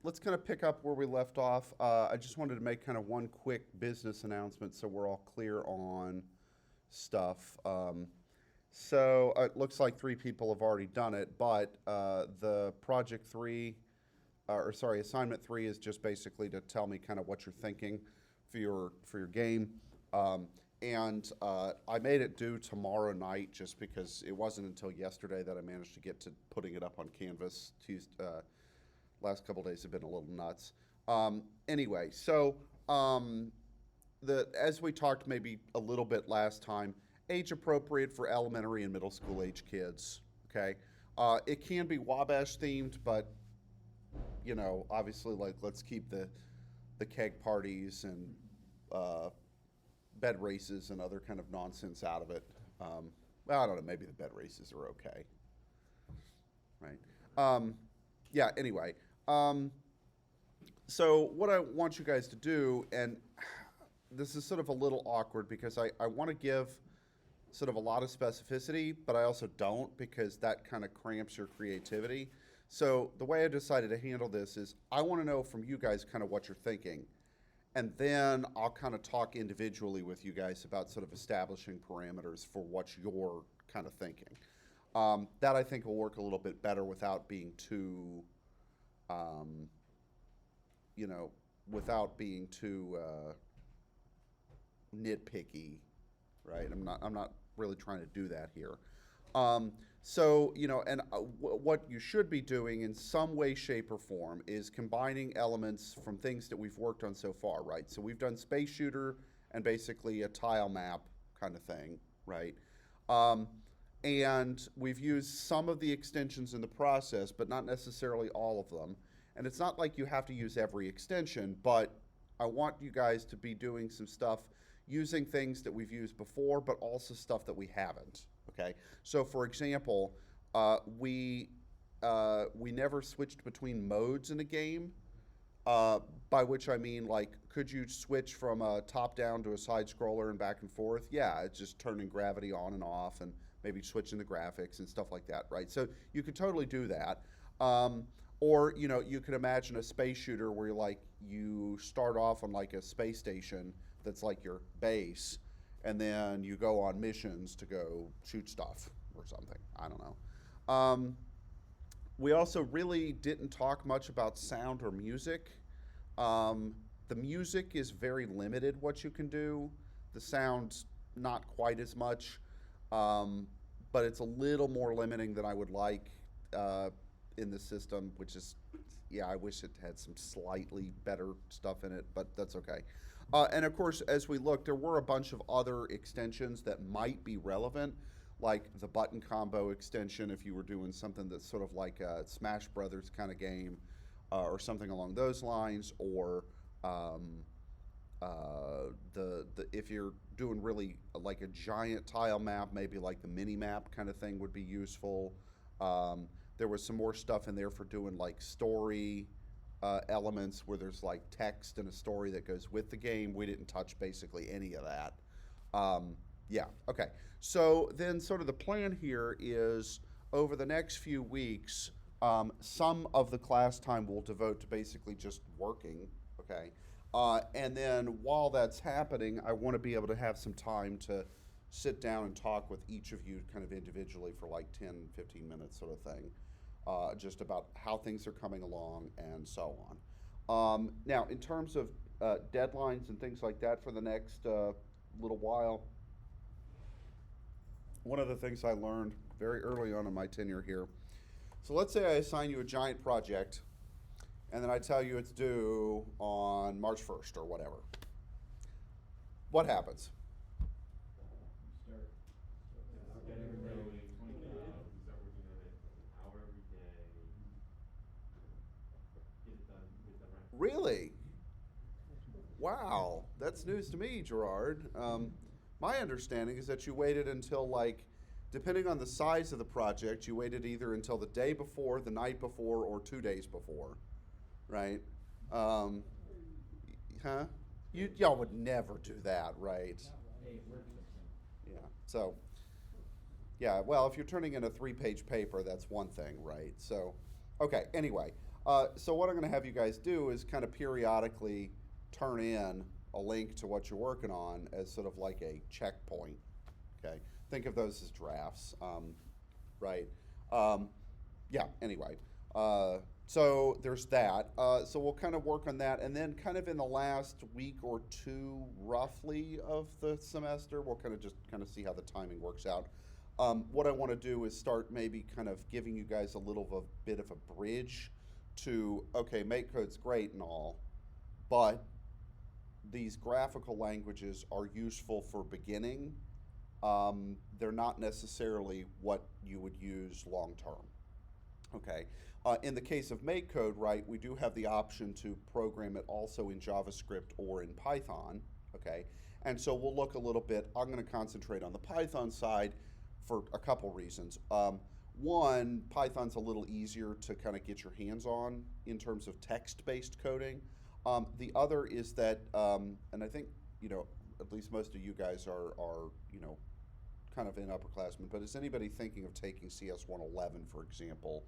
let's kind of pick up where we left off. I just wanted to make kind of one quick business announcement so we're all clear on stuff. It looks like 3 people have already done it, but the project 3, assignment 3 is just basically to tell me kind of what you're thinking for your game. I made it due tomorrow night just because it wasn't until yesterday that I managed to get to putting it up on Canvas. Last couple days have been a little nuts. Anyway, as we talked maybe a little bit last time, age appropriate for elementary and middle school age kids. Okay, it can be Wabash themed, but obviously, let's keep the keg parties and bed races and other kind of nonsense out of it. Well, I don't know. Maybe the bed races are okay, right? Yeah. Anyway, so what I want you guys to do, and this is sort of a little awkward because I want to give sort of a lot of specificity, but I also don't because that kind of cramps your creativity. So the way I decided to handle this is I want to know from you guys kind of what you're thinking. And then I'll kind of talk individually with you guys about sort of establishing parameters for what you're kind of thinking. That I think will work a little bit better without being too, nitpicky, right? I'm not really trying to do that here. What you should be doing in some way, shape, or form is combining elements from things that we've worked on so far, right? So we've done space shooter and basically a tile map kind of thing, right? And we've used some of the extensions in the process, but not necessarily all of them. And it's not like you have to use every extension, but I want you guys to be doing some stuff using things that we've used before, but also stuff that we haven't. Okay, so for example, we never switched between modes in a game, by which I mean, like, could you switch from a top-down to a side-scroller and back and forth? Yeah, it's just turning gravity on and off and maybe switching the graphics and stuff like that, right? So you could totally do that. Or, you could imagine a space shooter where you start off on like a space station that's like your base, and then you go on missions to go shoot stuff or something. I don't know. We also really didn't talk much about sound or music. The music is very limited what you can do. The sound's not quite as much, but it's a little more limiting than I would like in the system, which is, yeah, I wish it had some slightly better stuff in it, but that's okay. And of course, as we looked, there were a bunch of other extensions that might be relevant, like the button combo extension if you were doing something that's sort of like a Smash Brothers kind of game, or something along those lines, or if you're doing really like a giant tile map, maybe like the mini map kind of thing would be useful. There was some more stuff in there for doing like story elements where there's like text and a story that goes with the game. We didn't touch basically any of that. Yeah, okay. So then sort of the plan here is over the next few weeks, some of the class time we'll devote to basically just working, okay? And then while that's happening, I want to be able to have some time to sit down and talk with each of you kind of individually for like 10, 15 minutes sort of thing. Just about how things are coming along and so on. Now, in terms of deadlines and things like that for the next little while, one of the things I learned very early on in my tenure here, so let's say I assign you a giant project, and then I tell you it's due on March 1st or whatever. What happens? Really? Wow, that's news to me, Gerard. My understanding is that you waited until, like, depending on the size of the project, you waited either until the day before, the night before, or 2 days before, right? Huh? Y'all would never do that, right? Yeah. So, yeah. Well, if you're turning in a 3-page paper, that's one thing, right? So, okay. Anyway, So what I'm going to have you guys do is kind of periodically turn in a link to what you're working on as sort of like a checkpoint. Okay, think of those as drafts, right? Um, yeah. Anyway, so there's that. So we'll kind of work on that, and then kind of in the last week or two, roughly, of the semester, we'll kind of just kind of see how the timing works out. What I want to do is start maybe kind of giving you guys a little of a bit of a bridge to, okay, MakeCode's great and all, but these graphical languages are useful for beginning. They're not necessarily what you would use long term. Okay. In the case of MakeCode, right, we do have the option to program it also in JavaScript or in Python. Okay. And so we'll look a little bit. I'm going to concentrate on the Python side for a couple reasons. One, Python's a little easier to kind of get your hands on in terms of text-based coding. The other is that, and I think, at least most of you guys are kind of in upperclassmen, but is anybody thinking of taking CS111, for example,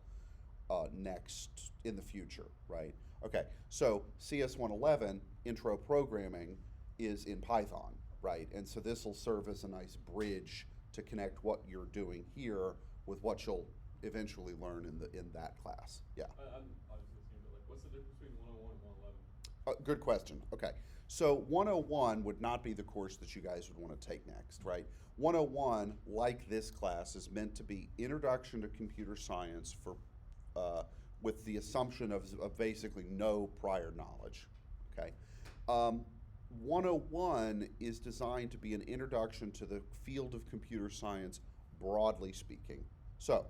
next in the future, right? Okay, so CS111, intro programming, is in Python, right? And so this will serve as a nice bridge to connect what you're doing here with what you'll eventually learn in that class. Yeah. I'm obviously assuming, but what's the difference between 101 and 111? Good question. Okay. So 101 would not be the course that you guys would want to take next, right? 101, like this class, is meant to be introduction to computer science for, with the assumption of basically no prior knowledge, okay? 101 is designed to be an introduction to the field of computer science, broadly speaking. So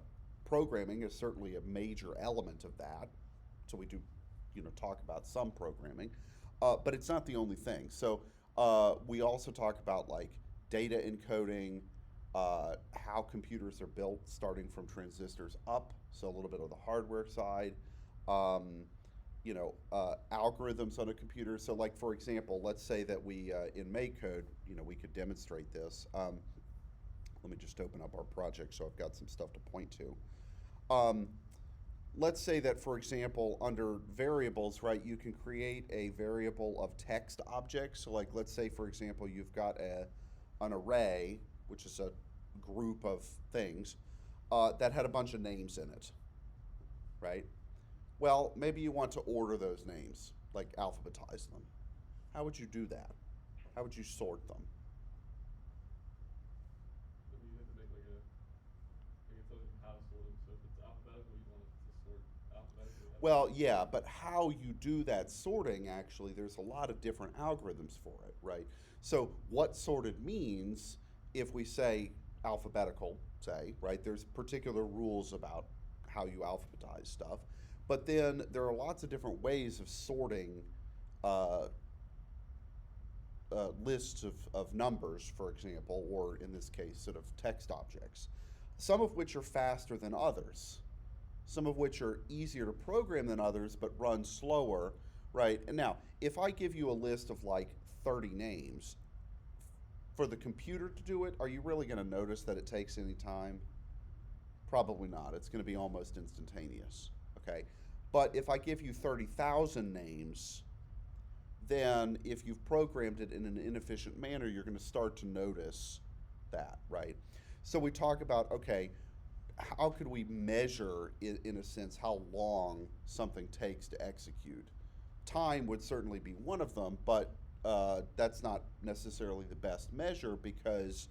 programming is certainly a major element of that. So we do, talk about some programming, but it's not the only thing. So we also talk about like data encoding, how computers are built, starting from transistors up. So a little bit of the hardware side. Algorithms on a computer. So like, for example, let's say that we, in MakeCode, we could demonstrate this. Let me just open up our project so I've got some stuff to point to. Let's say that, for example, under variables, right, you can create a variable of text objects. So like, let's say, for example, you've got an array, which is a group of things, that had a bunch of names in it, right? Well, maybe you want to order those names, like alphabetize them. How would you do that? How would you sort them? You have to make like it's how to sort them. So if it's alphabetical, you want it to sort alphabetically. Well, yeah, but how you do that sorting, actually, there's a lot of different algorithms for it, right? So what sorted means, if we say alphabetical, say, right, there's particular rules about how you alphabetize stuff. But then there are lots of different ways of sorting lists of numbers, for example, or in this case, sort of text objects, some of which are faster than others, some of which are easier to program than others, but run slower, right? And now, if I give you a list of like 30 names, for the computer to do it, are you really going to notice that it takes any time? Probably not. It's going to be almost instantaneous, okay? But if I give you 30,000 names, then if you've programmed it in an inefficient manner, you're going to start to notice that, right? So we talk about, okay, how could we measure, in a sense, how long something takes to execute? Time would certainly be one of them, but that's not necessarily the best measure because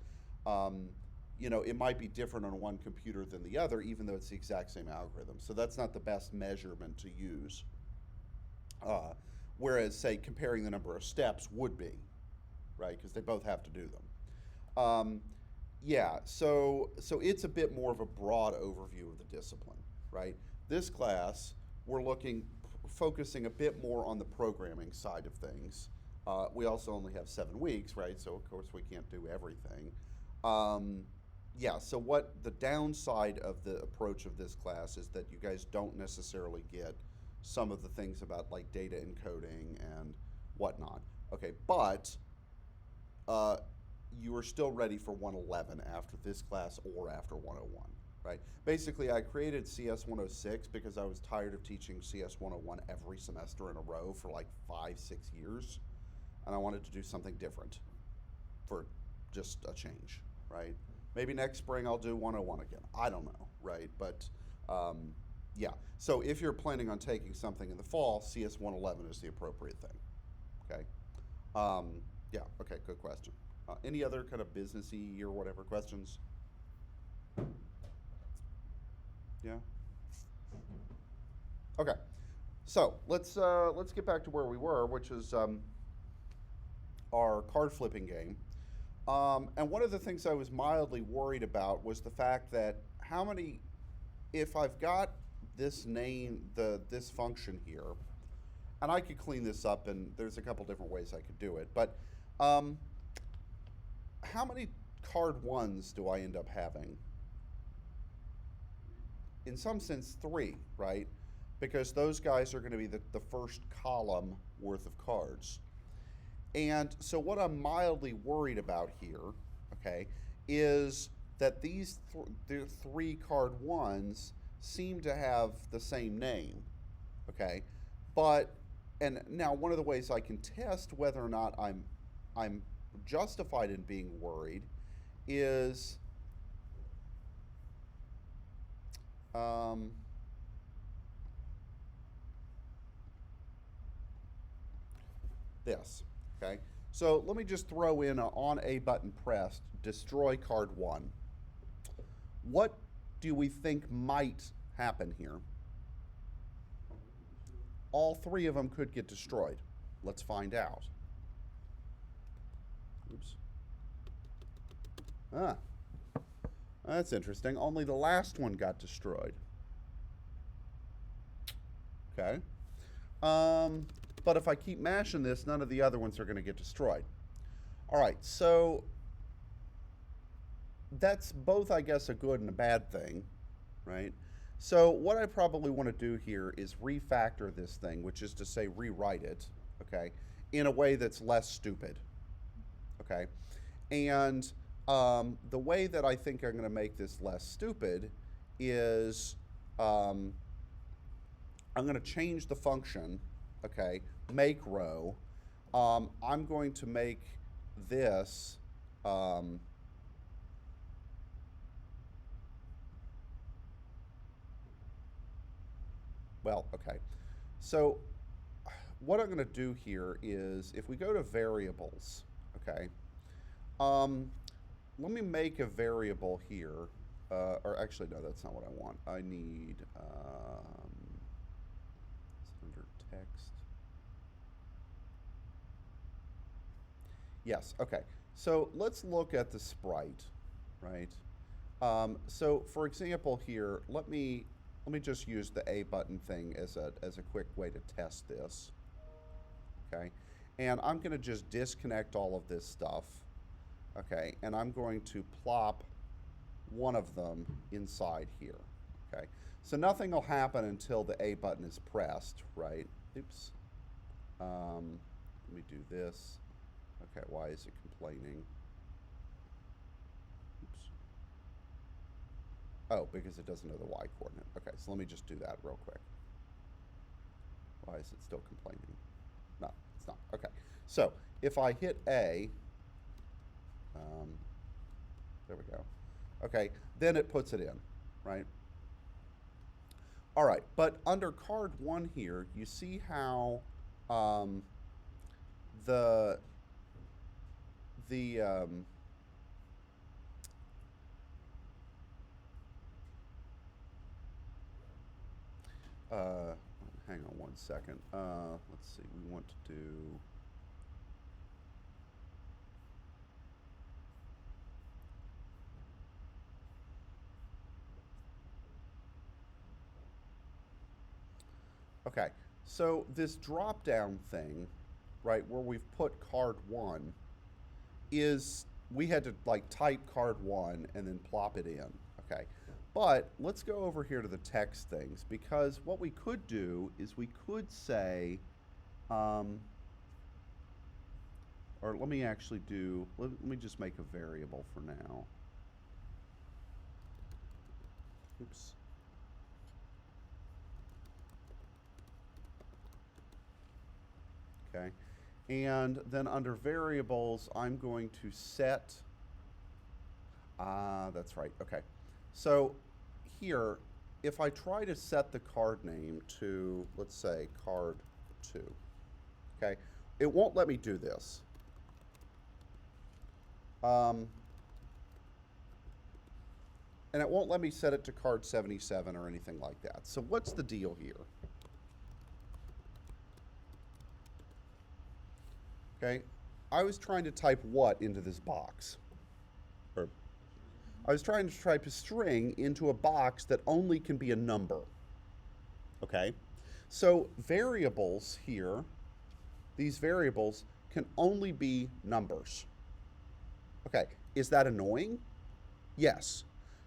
it might be different on one computer than the other, even though it's the exact same algorithm. So that's not the best measurement to use. Whereas, say, comparing the number of steps would be, right? Because they both have to do them. So it's a bit more of a broad overview of the discipline, right? This class, we're focusing a bit more on the programming side of things. We also only have 7 weeks, right? So of course we can't do everything. So what the downside of the approach of this class is that you guys don't necessarily get some of the things about like data encoding and whatnot. Okay, but you are still ready for 111 after this class or after 101, right? Basically, I created CS106 because I was tired of teaching CS101 every semester in a row for like 5, 6 years, and I wanted to do something different for just a change, right? Maybe next spring I'll do 101 again. I don't know, right? But yeah, so if you're planning on taking something in the fall, CS111 is the appropriate thing, okay? Yeah, okay, good question. Any other kind of businessy or whatever questions? Yeah. Okay, so let's get back to where we were, which is our card flipping game. And one of the things I was mildly worried about was the fact that how many, if I've got this name, this function here, and I could clean this up, and there's a couple different ways I could do it, but how many card ones do I end up having? In some sense, 3, right? Because those guys are going to be the first column worth of cards. And so what I'm mildly worried about here, okay, is that these the 3 card ones seem to have the same name, okay? But, and now one of the ways I can test whether or not I'm justified in being worried is this, okay? So let me just throw in on a button pressed, destroy card 1. What do we think might happen here? All 3 of them could get destroyed. Let's find out. Oops. Ah, that's interesting. Only the last one got destroyed. Okay. But if I keep mashing this, none of the other ones are going to get destroyed. All right, so that's both, I guess, a good and a bad thing, right? So what I probably want to do here is refactor this thing, which is to say rewrite it, okay, in a way that's less stupid, okay? And the way that I think I'm going to make this less stupid is I'm going to change the function, okay, make row. I'm going to make this well, okay. So what I'm going to do here is if we go to variables, okay, let me make a variable here. Or actually, no, that's not what I want. I need it's under text. Yes, okay. So let's look at the sprite, right? So for example here, let me just use the A button thing as a quick way to test this, okay? And I'm going to just disconnect all of this stuff, okay? And I'm going to plop one of them inside here, okay? So nothing will happen until the A button is pressed, right? Oops. Let me do this. Okay, why is it complaining? Oops. Oh, because it doesn't know the Y coordinate. Okay, so let me just do that real quick. Why is it still complaining? No, it's not. Okay, so if I hit A, there we go. Okay, then it puts it in, right? All right, but under card 1 here, you see how the hang on one second. Let's see, we want to do okay, so this drop down thing, right, where we've put card 1 is we had to like type card 1 and then plop it in, okay? But let's go over here to the text things, because what we could do is we could say, or let me actually do, let me just make a variable for now. Oops. Okay. And then under variables, I'm going to set, that's right, okay. So here, if I try to set the card name to, let's say, card 2, okay, it won't let me do this. And it won't let me set it to card 77 or anything like that. So what's the deal here? Okay, I was trying to type what into this box? Or I was trying to type a string into a box that only can be a number. Okay, so variables here, these variables can only be numbers. Okay, is that annoying? Yes.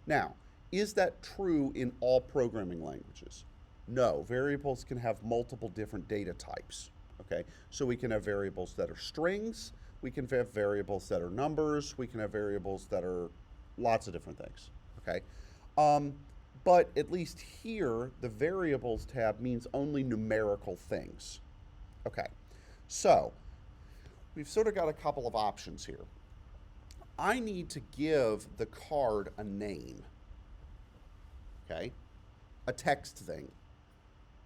Now, is that true in all programming languages? No, variables can have multiple different data types. Okay, so we can have variables that are strings, we can have variables that are numbers, we can have variables that are lots of different things. Okay, but at least here, the variables tab means only numerical things. Okay, so we've sort of got a couple of options here. I need to give the card a name, okay, a text thing,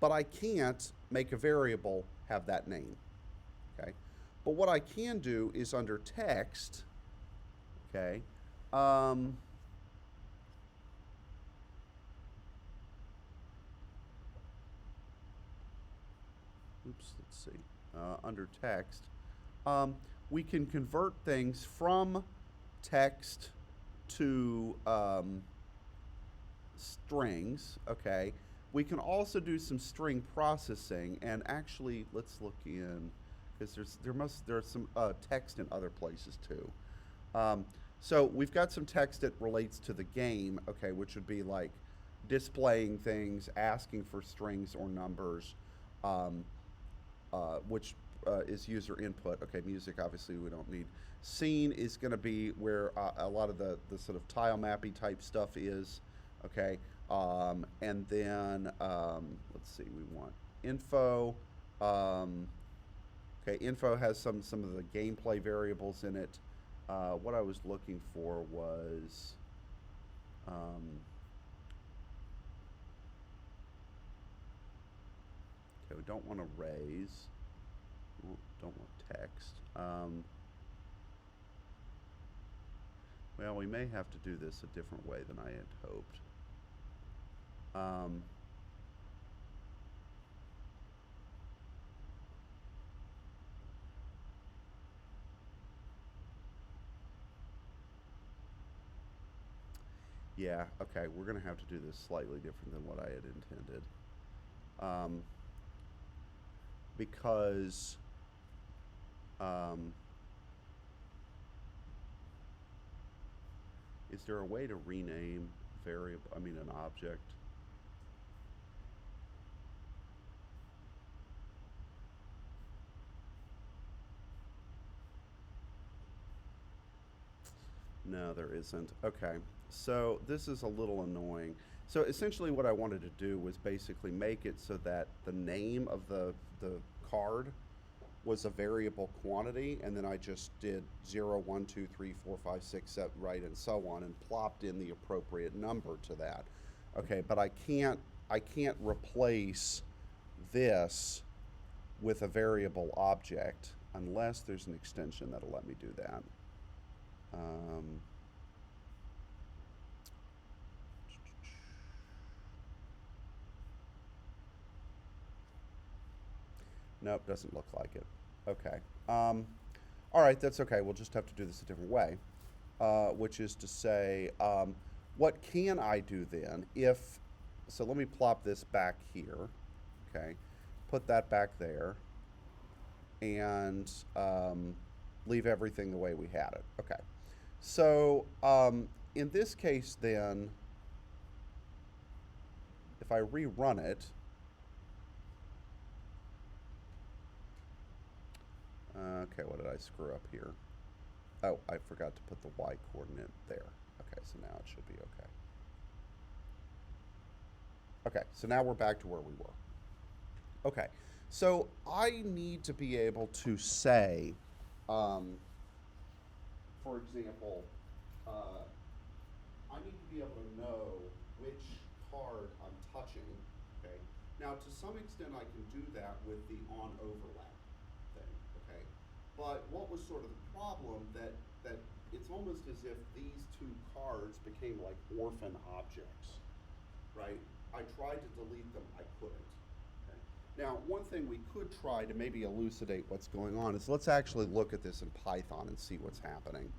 but I can't make a variable have that name, okay? But what I can do is under text, okay, oops, let's see, under text, we can convert things from text to strings, okay. We can also do some string processing, and actually, let's look in, because there's some text in other places too. So we've got some text that relates to the game, okay, which would be like displaying things, asking for strings or numbers, which is user input. Okay, music obviously we don't need. Scene is going to be where a lot of the sort of tile mappy type stuff is, okay. And then let's see, we want info. Okay, info has some of the gameplay variables in it. What I was looking for was okay, we don't want to raise. Don't want text. Well, we may have to do this a different way than I had hoped. Yeah, okay, we're going to have to do this slightly different than what I had intended. Because is there a way to rename an object? No, there isn't. Okay, so this is a little annoying. So essentially what I wanted to do was basically make it so that the name of the card was a variable quantity, and then I just did 0, 1, 2, 3, 4, 5, 6, 7, right, and so on, and plopped in the appropriate number to that. Okay, but I can't replace this with a variable object unless there's an extension that'll let me do that. Nope, doesn't look like it. Okay. All right, that's okay. We'll just have to do this a different way, which is to say, what can I do then if, so let me plop this back here, okay, put that back there, and leave everything the way we had it. Okay. So in this case then, if I rerun it, okay, what did I screw up here? Oh, I forgot to put the y coordinate there. Okay, so now it should be okay. Okay, so now we're back to where we were. Okay, so I need to be able to say, um, for example, I need to be able to know which card I'm touching. Okay, now to some extent I can do that with the on overlap thing. Okay, but what was sort of the problem that it's almost as if these two cards became like orphan objects, right? I tried to delete them, I couldn't. Okay. Now, one thing we could try to maybe elucidate what's going on is let's actually look at this in Python and see what's happening.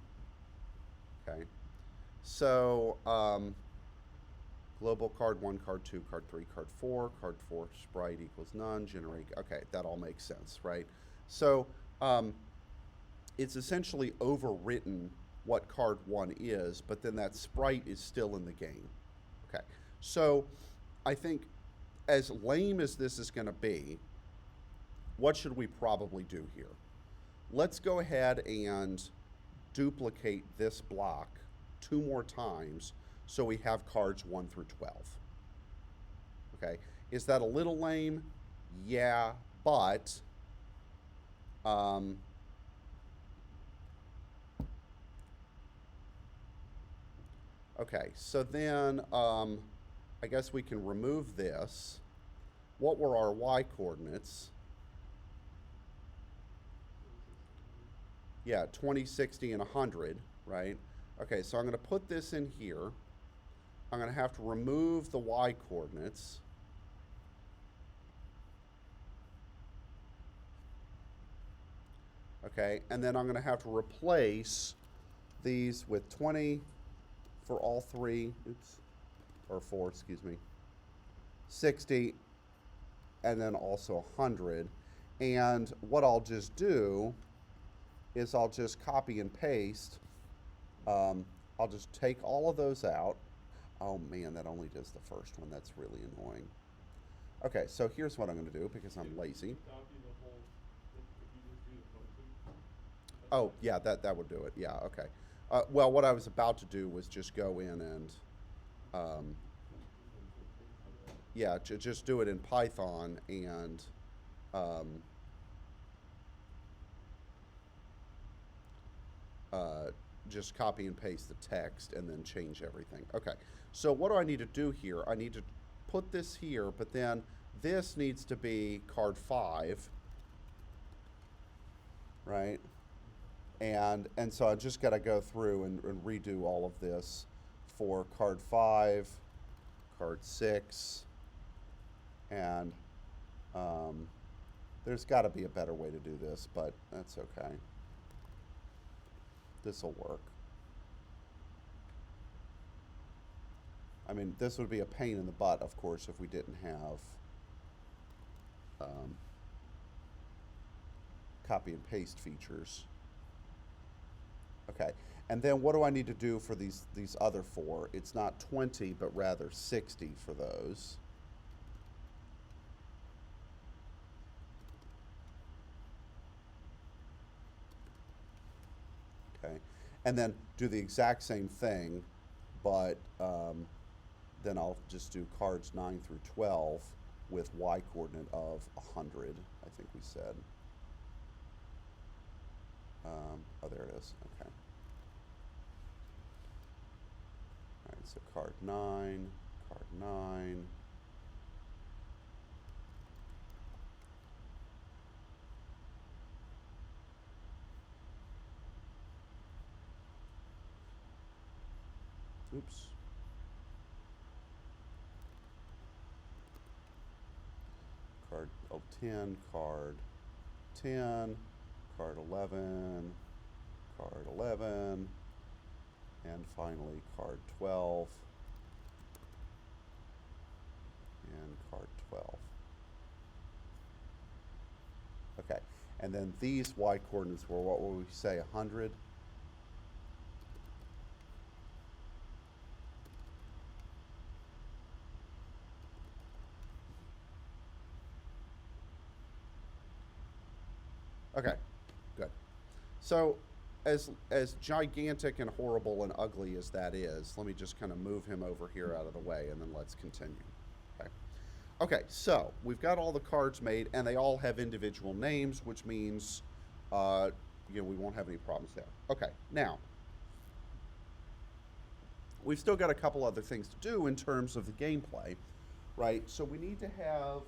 Okay. So, global card 1, card 2, card 3, card 4 sprite equals none, generate, okay, that all makes sense, right? So, it's essentially overwritten what card 1 is, but then that sprite is still in the game. Okay, so I think as lame as this is going to be, what should we probably do here? Let's go ahead and duplicate this block 2 more times so we have cards 1 through 12. Okay, is that a little lame? Yeah, but okay, so then I guess we can remove this. What were our y coordinates? Yeah, 20, 60, and 100, right? Okay, so I'm going to put this in here. I'm going to have to remove the y coordinates. Okay, and then I'm going to have to replace these with 20 for all 3, oops, or 4, excuse me, 60, and then also 100. And what I'll just do is I'll just copy and paste. I'll just take all of those out. Oh man, that only does the first one. That's really annoying. Okay, so here's what I'm going to do because I'm lazy. Copy the whole, if you just do the function. Oh, yeah, that would do it. Yeah, okay. Well, what I was about to do was just go in and, yeah, just do it in Python and, just copy and paste the text and then change everything. Okay, so what do I need to do here? I need to put this here, but then this needs to be card 5, right? And so I just got to go through and redo all of this for card 5, card 6, and there's got to be a better way to do this, but that's okay. This will work. I mean, this would be a pain in the butt, of course, if we didn't have copy and paste features. Okay, and then what do I need to do for these other 4? It's not 20, but rather 60 for those. Okay, and then do the exact same thing, but then I'll just do cards 9 through 12 with y coordinate of 100, I think we said. Oh, there it is. Okay. All right, so card 9, card 9. Oops. Card 10, card 10, card 11, card 11, and finally card 12, and card 12. Okay, and then these y coordinates were, what would we say, 100? Okay, good. So as gigantic and horrible and ugly as that is, let me just kind of move him over here out of the way and then let's continue. Okay. Okay, so we've got all the cards made, and they all have individual names, which means, uh, we won't have any problems there. Okay, now we've still got a couple other things to do in terms of the gameplay, right? So we need to have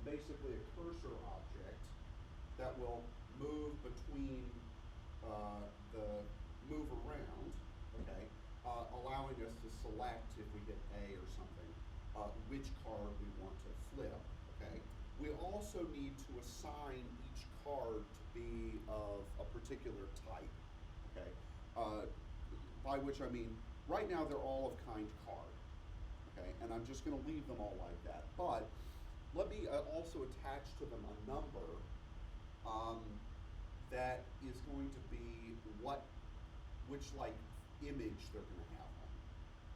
basically a cursor object that will move between the move around, okay, allowing us to select if we get A or something, which card we want to flip, okay. We also need to assign each card to be of a particular type, okay. By which I mean, right now they're all of kind card, okay, and I'm just going to leave them all like that. But let me also attach to them a number um, that is going to be which like image they're going to have on.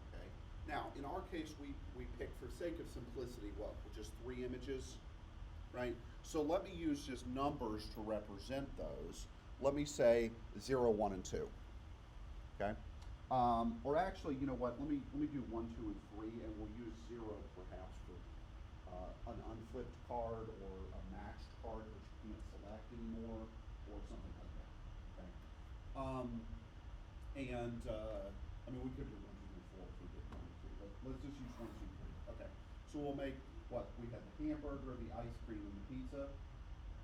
Okay. Now, in our case, we picked for sake of simplicity what, just 3 images, right? So let me use just numbers to represent those. Let me say 0, 1, and 2. Okay. Or actually, you know what? Let me do 1, 2, and 3, and we'll use 0 perhaps for an unflipped card or a matched card which you can't select anymore, or something like that. Okay. I mean, we could do 1, 2, 3, 4 if we did 1, 2, 3, but let's just use 1, 2, 3. Okay. So we'll make what? We have the hamburger, the ice cream, and the pizza.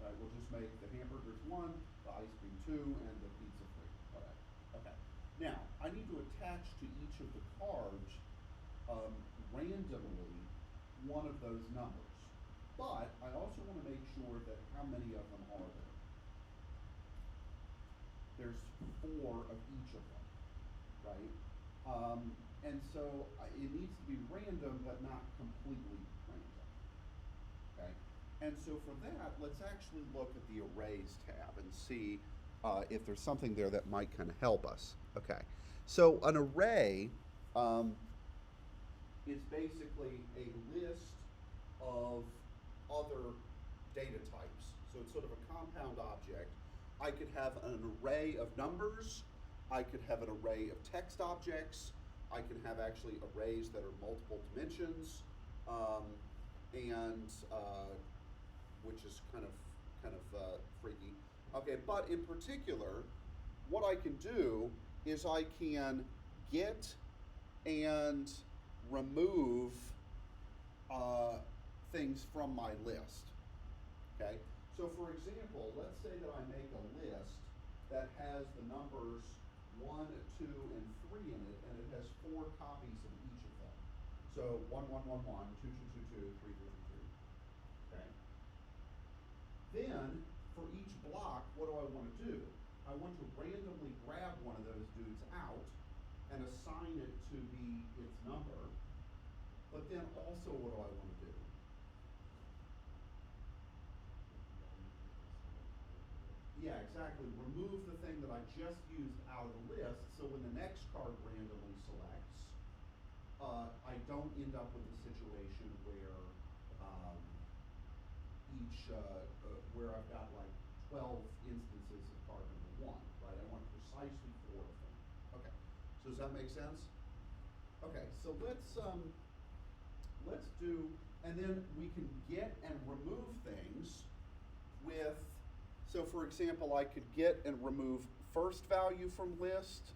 Right. We'll just make the hamburgers 1, the ice cream 2, and the pizza 3. Whatever. Okay. Now, I need to attach to each of the cards randomly one of those numbers. But I also want to make sure that how many of them are there. There's 4 of each of them, right? And so it needs to be random, but not completely random, okay? And so for that, let's actually look at the arrays tab and see if there's something there that might kind of help us. Okay, so an array is basically a list of other data types. So it's sort of a compound object. I could have an array of numbers. I could have an array of text objects. I can have actually arrays that are multiple dimensions, and which is kind of freaky. Okay, but in particular, what I can do is I can get and remove things from my list. Okay, so for example, let's say that I make a list that has the numbers 1, 2, and 3 in it, and it has 4 copies of each of them. So 1, 1, 1, 1, 2, 2, 2, 2, 3, 3, 3, 3. Okay. Then for each block, what do I want to do? I want to randomly grab one of those dudes out and assign it to be its number. But then also, what do I want to do? Yeah, exactly. Remove the thing that I just used out of the list, so when the next card randomly selects, I don't end up with a situation where where I've got like 12 instances of card number 1, right? I want precisely 4 of them. Okay, so does that make sense? Okay, so let's do, and then we can get and remove things with, so for example, I could get and remove first value from list,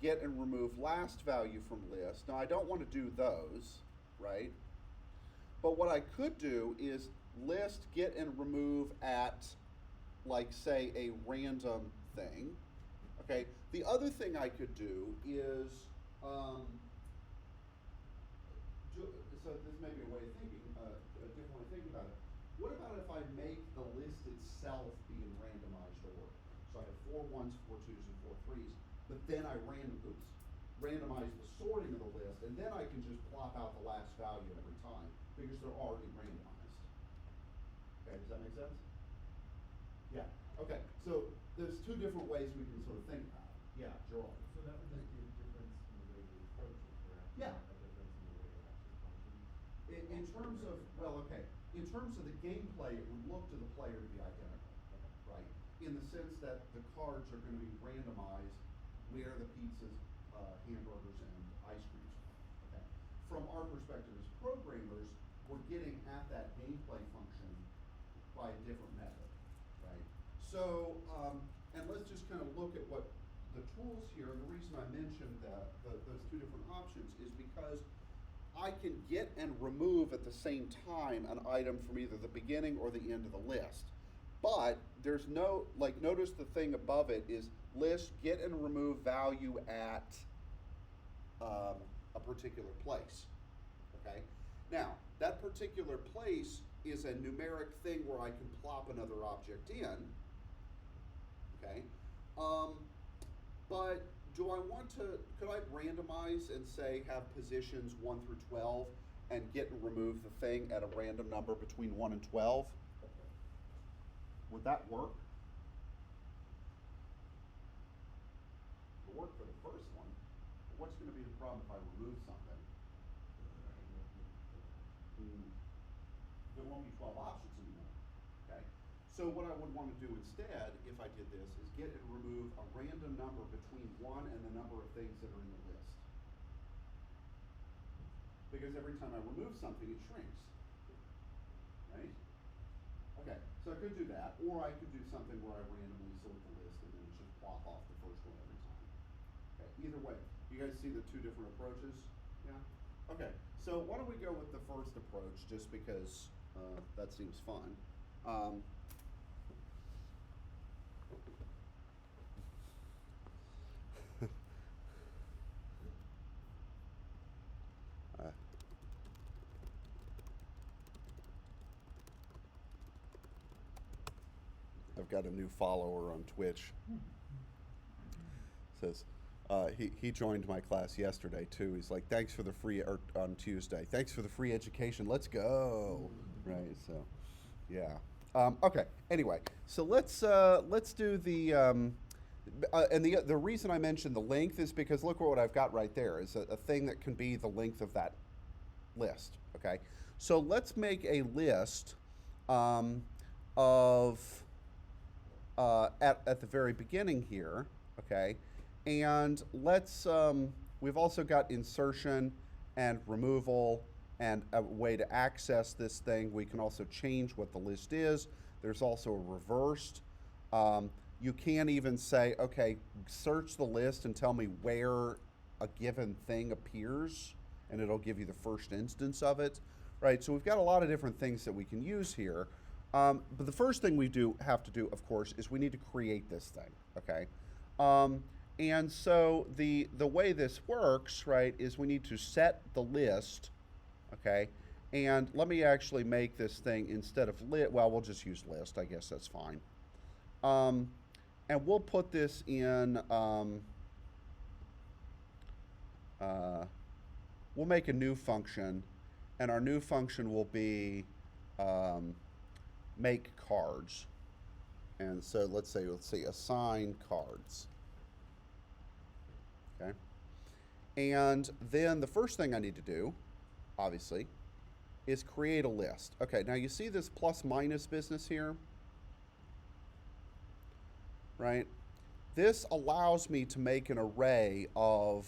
get and remove last value from list. Now I don't want to do those, right? But what I could do is list, get, and remove at, like, say, a random thing. Okay. The other thing I could do is, so this may be a way of thinking, a different way of thinking about it. What about if I make the list itself be in randomized order? So I have 4 1s, 4 2s, and 4 3s, but then I randomize the sorting of the list, and then I can just plop out the last value every time because they're already randomized. Okay, does that make sense? Yeah. Okay. So there's 2 different ways we can sort of think about it. Yeah, Joel. So that would just be a difference in the way we approach it, correct? Yeah. Not a difference in the way it actually functions. In terms of, well, okay, in terms of the gameplay, it would look to the player to be identical, right? In the sense that the cards are going to be randomized where the pizzas, hamburgers, and ice creams are. Okay. From our perspective as programmers, we're getting at that gameplay function by a different method, right? So, and let's just kind of look at what the tools here, and the reason I mentioned those two different options is because I can get and remove at the same time an item from either the beginning or the end of the list. But there's no, like, notice the thing above it is list, get and remove value at a particular place, okay? Now, that particular place is a numeric thing where I can plop another object in, okay? But do I want to, could I randomize and say have positions 1 through 12 and get and remove the thing at a random number between 1 and 12? Would that work? It worked for the first one. But what's going to be the problem if I remove something? There won't be 12 options anymore. Okay? So what I would want to do instead, if I did this, is get and remove a random number between 1 and the number of things that are in the list. Because every time I remove something, it shrinks. Right? Okay, so I could do that, or I could do something where I randomly sort the list and then just plop off the first one every time. Okay, either way, you guys see the two different approaches? Yeah? Okay, so why don't we go with the first approach, just because that seems fun. I've got a new follower on Twitch. Says he joined my class yesterday too. He's like, thanks for the free, or on Tuesday, thanks for the free education. Let's go. Right. So, yeah. Okay. Anyway, so let's do the and the reason I mentioned the length is because look what I've got right there is a thing that can be the length of that list. Okay. So let's make a list of at the very beginning here, okay, and let's we've also got insertion and removal and a way to access this thing. We can also change what the list is. There's also a reversed. You can even say, okay, search the list and tell me where a given thing appears, and it'll give you the first instance of it, right? So we've got a lot of different things that we can use here. But the first thing we have to do, of course, is we need to create this thing, okay? And so the way this works, right, is we need to set the list, okay? And let me actually make this thing instead of well, we'll just use list. I guess that's fine. And we'll put this in, we'll make a new function, and our new function will be make cards. And so let's see, assign cards. Okay. And then the first thing I need to do, obviously, is create a list. Okay, now you see this plus minus business here? Right? This allows me to make an array of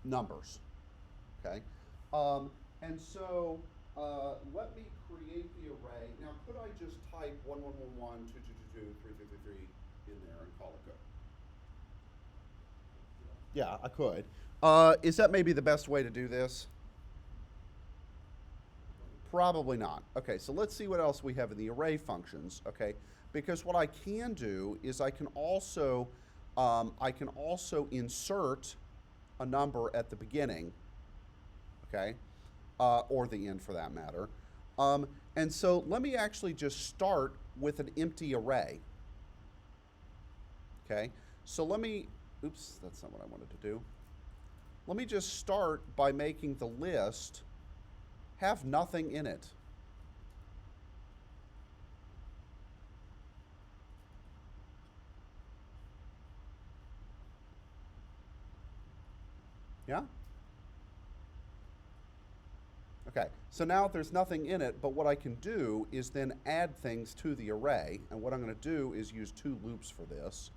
numbers. Okay? And so let me create the array. Now, could I just type 1111, 2222, 3333 in there and call it good? Yeah, I could. Is that maybe the best way to do this? Probably not. Okay, so let's see what else we have in the array functions, okay? Because what I can do is I can also insert a number at the beginning, okay? Or the end for that matter. And so let me actually just start with an empty array. Okay, so let me, oops, that's not what I wanted to do. Let me just start by making the list have nothing in it. Yeah? Okay, so now there's nothing in it, but what I can do is then add things to the array, and what I'm going to do is use 2 loops for this.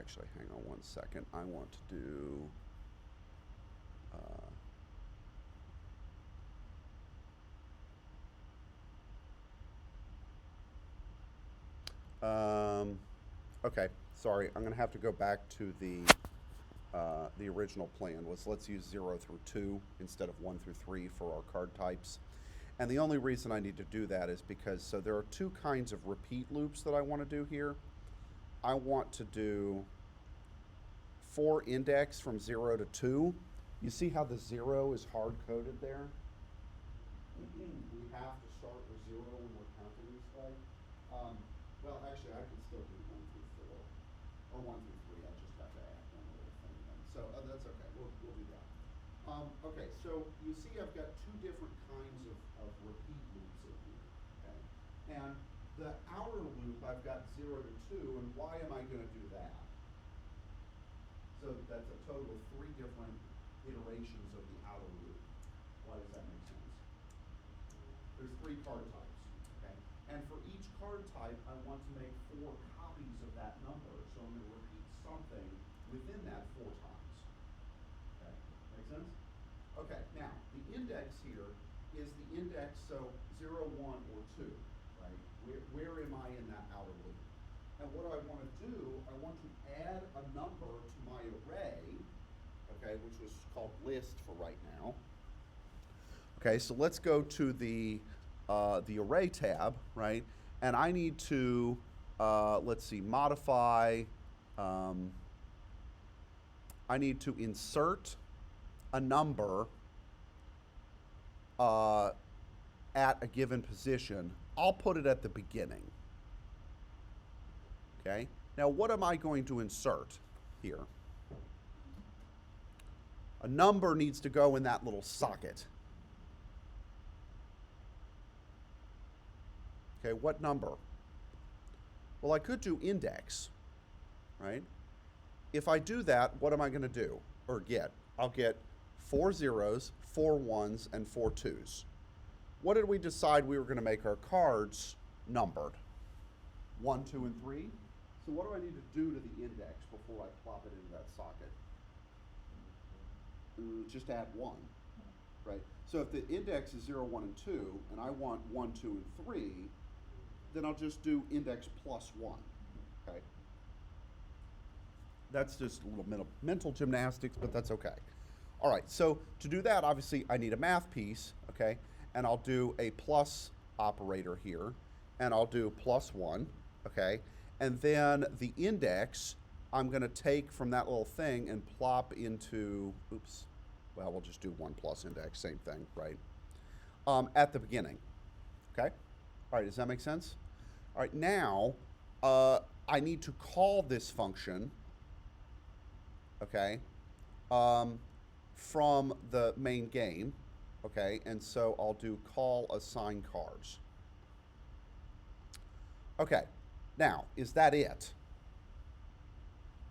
actually, hang on one second. I want to do, okay, sorry, I'm gonna have to go back to the original plan was let's use 0 through 2 instead of 1 through 3 for our card types. And the only reason I need to do that is because, so there are two kinds of repeat loops that I want to do here. I want to do for index from 0 to 2. You see how the 0 is hard-coded there? We have to start with 0 when we're counting this way. Well, actually, I can still do 1 through 4, or 1 through 3. I just have to add one little thing in. So that's okay. We'll do that. Okay, so you see I've got two different kinds of repeat loops in here. Okay, and the outer loop I've got 0 to 2, and why am I going to do that? So that's a total of 3 different iterations of the outer loop. Why does that make sense? There's 3 card types, okay? And for each card type, I want to make 4 copies of that number. So I'm going to repeat something within that 4 times. Okay, make sense? Okay, now, the index here is the index, so 0, 1, or 2, right? Where am I in that outer loop? And what I want to do, I want to add a number to my array, okay, which was called list for right now. Okay, so let's go to the array tab, right? And I need to, let's see, modify, I need to insert a number at a given position. I'll put it at the beginning. Okay, now what am I going to insert here? A number needs to go in that little socket. Okay, what number? Well, I could do index, right? If I do that, what am I going to do or get? I'll get 4 zeros, 4 ones, and 4 twos. What did we decide we were going to make our cards numbered? 1, 2, and 3? So what do I need to do to the index before I plop it into that socket? Just add 1, right? So if the index is 0, 1, and 2, and I want 1, 2, and 3, then I'll just do index plus 1, okay? That's just a little mental gymnastics, but that's okay. All right, so to do that, obviously, I need a math piece, okay? And I'll do a plus operator here, and I'll do plus 1, okay? And then the index, I'm going to take from that little thing and plop into, oops, well, we'll just do 1 plus index, same thing, right? At the beginning, okay? All right, does that make sense? All right, now I need to call this function, okay, from the main game, okay? And so I'll do call assign cards. Okay. Now, is that it?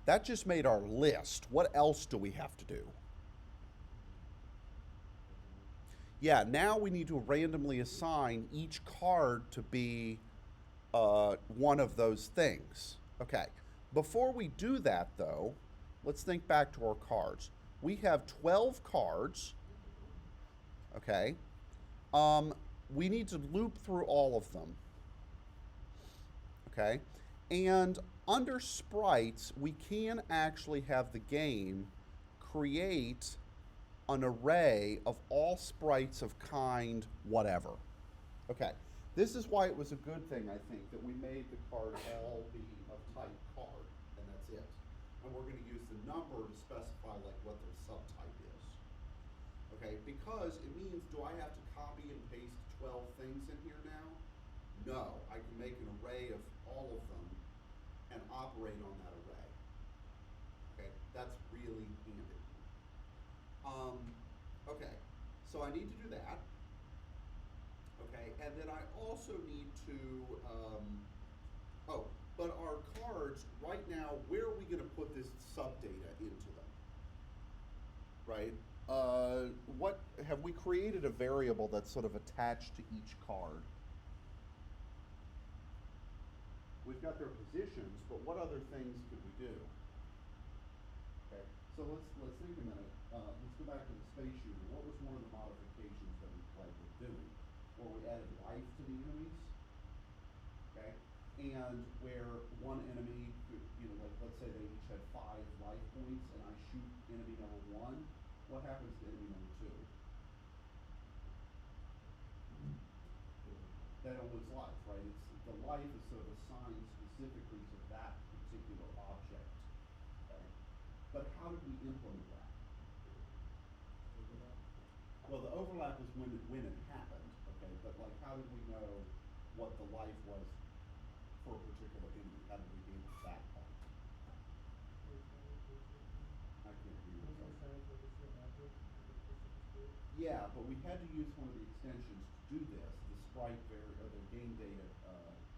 That just made our list. What else do we have to do? Yeah, now we need to randomly assign each card to be one of those things. Okay, before we do that though, let's think back to our cards. We have 12 cards, okay? We need to loop through all of them. Okay, and under sprites, we can actually have the game create an array of all sprites of kind whatever. Okay, this is why it was a good thing, I think, that we made the card all be of type card, and that's it. And we're going to use the number to specify like what their subtype is. Okay, because it means, do I have to copy and paste 12 things in here now? No, I can make an array of all of them and operate on that array. Okay, that's really handy. Okay, so I need to do that. Okay, and then I also need to, but our cards, right now, where are we going to put this subdata into them? Right? What, have we created a variable that's sort of attached to each card? We've got their positions, but what other things could we do? So let's think a minute. Let's go back to the space shooter. What was one of the modifications that we played with doing? Where we added life to the enemies, okay? And where one enemy could, like let's say they each had 5 life points, and I shoot enemy number 1. What happens to enemy number 2? They don't lose life, right? It's the life is sort of assigned specifically to that particular object. Okay? But how did we implement that? Well, the overlap is when it happened, okay? But like, how did we know what the life was for a particular enemy? How did we handle that part? I can't hear you. sorry. Yeah, but we had to use one of the extensions to do this, the or the game data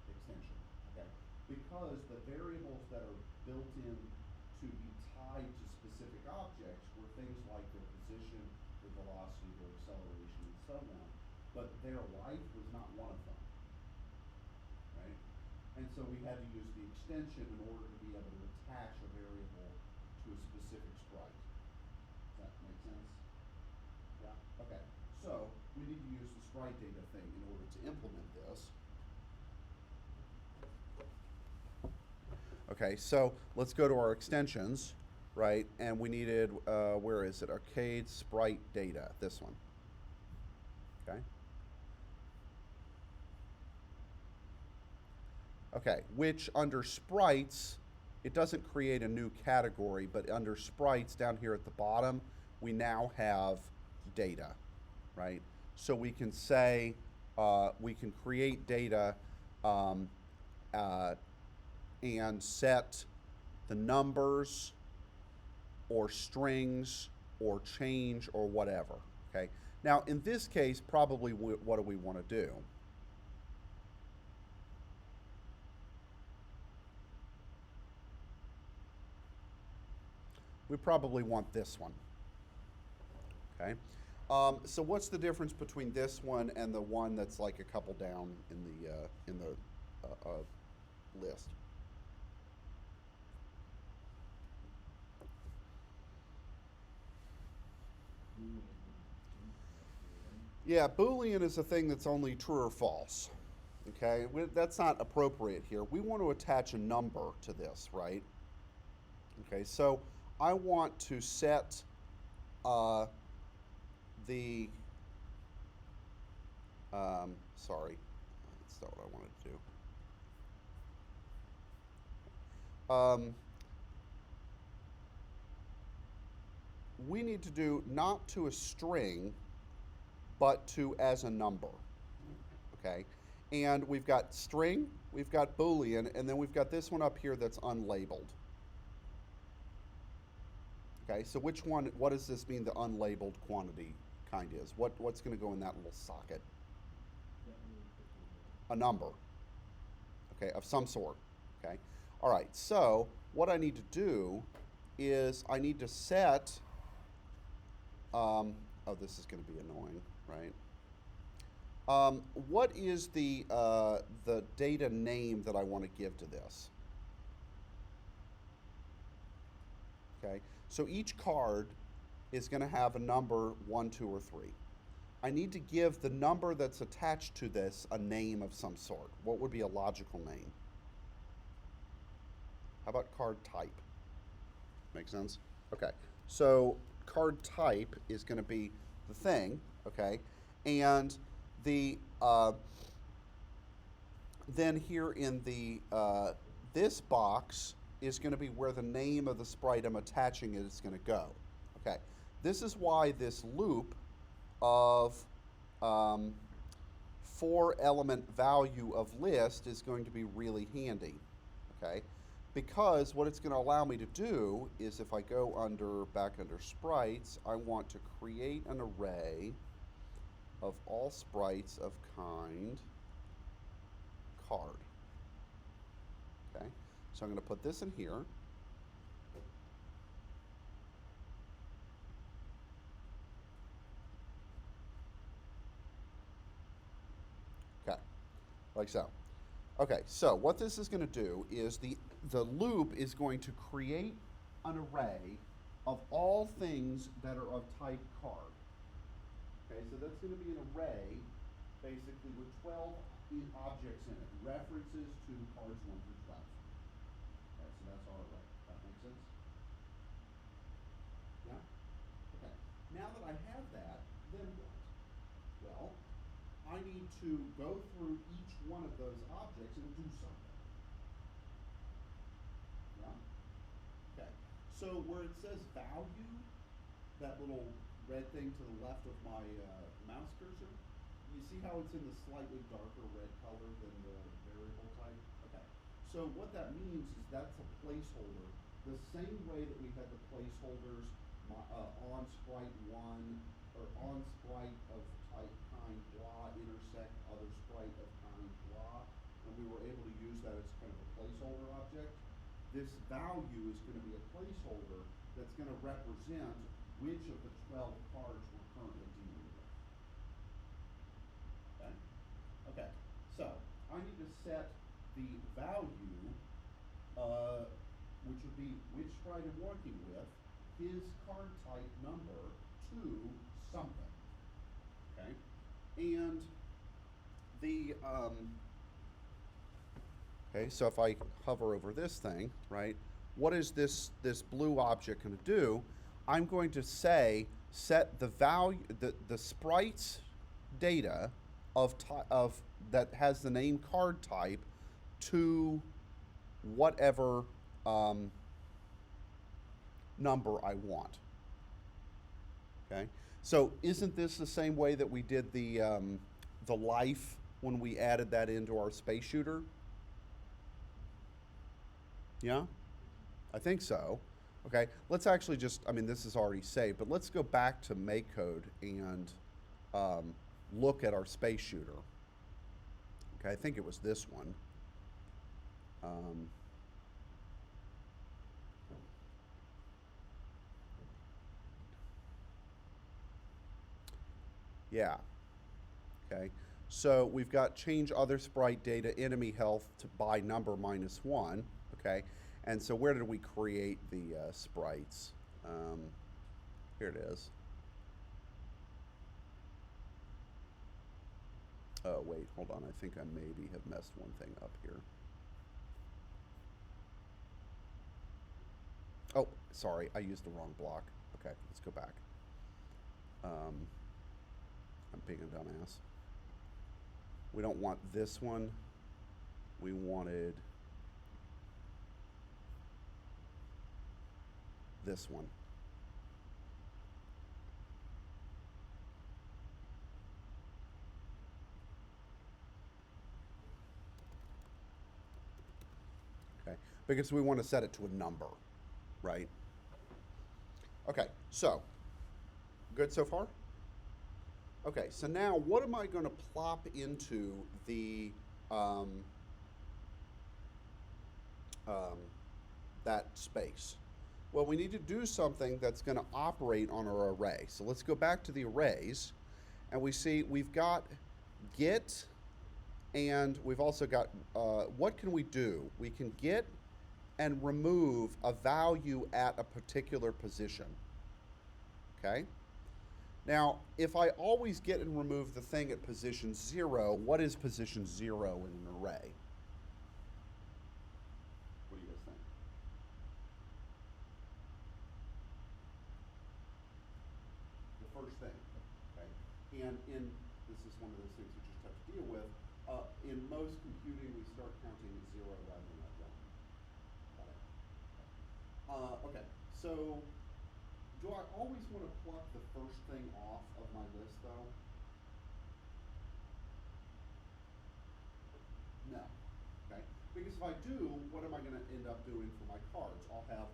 extension, okay? Because the variables that are built in to be tied to specific objects were things like their position, their velocity, their acceleration, and so on. But their life was not one of them, right? And so we had to use the extension in order to be able to attach a variable to a specific sprite. Does that make sense? Yeah, okay. So we need to use the sprite data thing in order to implement this. Okay, so let's go to our extensions, right? And we needed, where is it? Arcade sprite data, this one. Okay. Okay, which under sprites, it doesn't create a new category, but under sprites down here at the bottom, we now have data, right? So we can say, we can create data and set the numbers or strings or change or whatever, okay? Now, in this case, probably what do we want to do? We probably want this one, okay? So what's the difference between this one and the one that's like a couple down in the list? Yeah, Boolean is a thing that's only true or false. Okay, that's not appropriate here. We want to attach a number to this, right? Okay, so I want to set sorry, that's not what I wanted to do. We need to do not to a string, but to as a number, okay? And we've got string, we've got Boolean, and then we've got this one up here that's unlabeled. Okay, so which one, what does this mean the unlabeled quantity kind is? What's gonna go in that little socket? A number, okay, of some sort, okay? All right, so what I need to do is I need to set, oh, this is gonna be annoying, right? What is the data name that I want to give to this? Okay, so each card is going to have a number 1, 2, or 3. I need to give the number that's attached to this a name of some sort. What would be a logical name? How about card type? Make sense? Okay, so card type is going to be the thing, okay, and the then here in the this box is going to be where the name of the sprite I'm attaching is going to go. Okay, this is why this loop of 4-element value of list is going to be really handy. Okay, because what it's going to allow me to do is if I go back under sprites, I want to create an array of all sprites of kind card. Okay, so I'm going to put this in here. Okay, like so. Okay, so what this is going to do is the loop is going to create an array of all things that are of type card. Okay, so that's going to be an array, basically with 12 objects in it, references to cards 1 through 12. Okay, so that's our array. That makes sense? Yeah? Okay. Now that I have that, then what? Well, I need to go through each one of those objects and do something. Yeah? Okay. So where it says value, that little red thing to the left of my mouse cursor, you see how it's in the slightly darker red color than the variable type? Okay. So what that means is that's a placeholder. The same way that we had the placeholders on sprite 1 or on sprite of type kind blah intersect other sprite of kind blah, and we were able to use that as kind of a placeholder object. This value is going to be a placeholder that's going to represent which of the 12 cards we're currently dealing with. Okay? Okay, so I need to set the value, which would be which sprite I'm working with, his card type number to something. Okay? And the, okay, so if I hover over this thing, right, what is this blue object going to do? I'm going to say set the value, the sprite's data of that has the name card type to whatever number I want. Okay, so isn't this the same way that we did the life when we added that into our space shooter? Yeah, I think so. Okay, let's actually just, I mean, this is already saved, but let's go back to MakeCode and look at our space shooter. Okay, I think it was this one. Yeah, okay. So we've got change other sprite data enemy health to by number -1, okay? And so where did we create the sprites? Here it is. Oh, wait, hold on. I think I maybe have messed one thing up here. Oh, sorry, I used the wrong block. Okay, let's go back. I'm being a dumbass. We don't want this one. We wanted this one. Okay, because we want to set it to a number, right? Okay, so, good so far? Okay, so now what am I going to plop into the, that space? Well, we need to do something that's going to operate on our array. So let's go back to the arrays, and we see we've got get, and we've also got, what can we do? We can get and remove a value at a particular position, okay? Now, if I always get and remove the thing at position 0, what is position 0 in an array? What do you guys think? The first thing, okay? And this is one of those things we just have to deal with. In most computing, we start counting at 0 rather than at 1. Got it? Okay, so do I always want to pluck the first thing off of my list, though? No. Okay? Because if I do, what am I going to end up doing for my cards? I'll have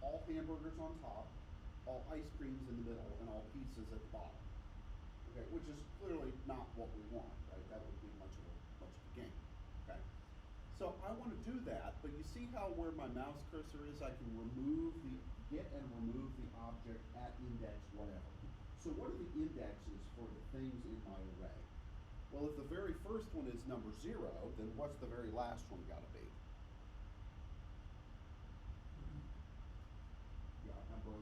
all hamburgers on top, all ice creams in the middle, and all pizzas at the bottom. Okay? Which is clearly not what we want, right? That would be much of a game. Okay? So I want to do that, but you see how where my mouse cursor is, I can get and remove the object at index whatever. So what are the indexes for the things in my array? Well, if the very first one is number 0, then what's the very last one got to be? Yeah, number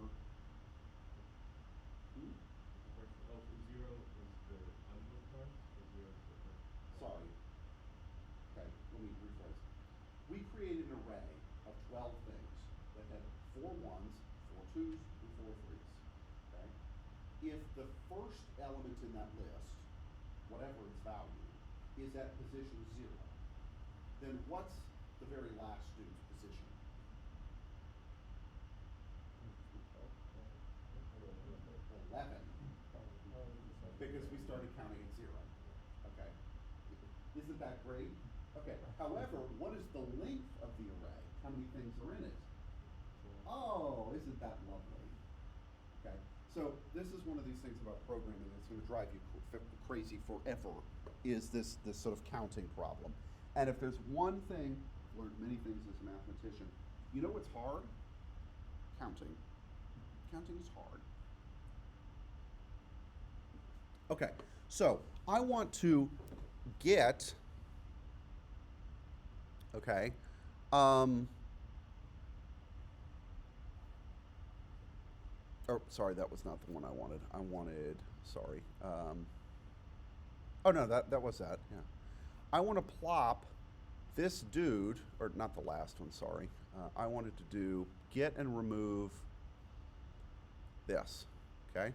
if the first element in that list, whatever its value, is at position 0, then what's the very last dude's position? 11, because we started counting at 0. Okay. Isn't that great? Okay. However, what is the length of the array? How many things are in it? Oh, isn't that lovely? Okay. So this is one of these things about programming that's going to drive you crazy forever, is this sort of counting problem. And if there's one thing, I've learned many things as a mathematician, you know what's hard? Counting. Counting is hard. Okay, so I want to get, okay, oh, sorry, that was not the one I wanted. I wanted, sorry. Oh, no, that was that, yeah. I want to plop this dude, or not the last one, sorry. I wanted to do get and remove this, okay?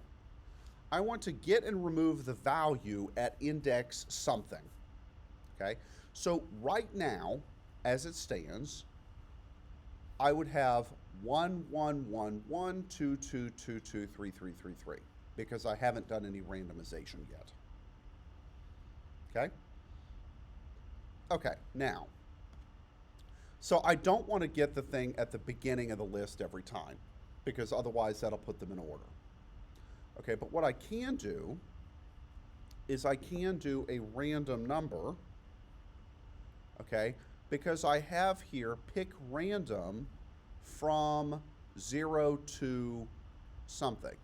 I want to get and remove the value at index something, okay? So right now, as it stands, I would have 1, 1, 1, 1, 2, 2, 2, 2, 3, 3, 3, 3, because I haven't done any randomization yet. Okay? Okay, now, so I don't want to get the thing at the beginning of the list every time, because otherwise that'll put them in order. Okay, but what I can do is I can do a random number, okay, because I have here pick random from 0 to something.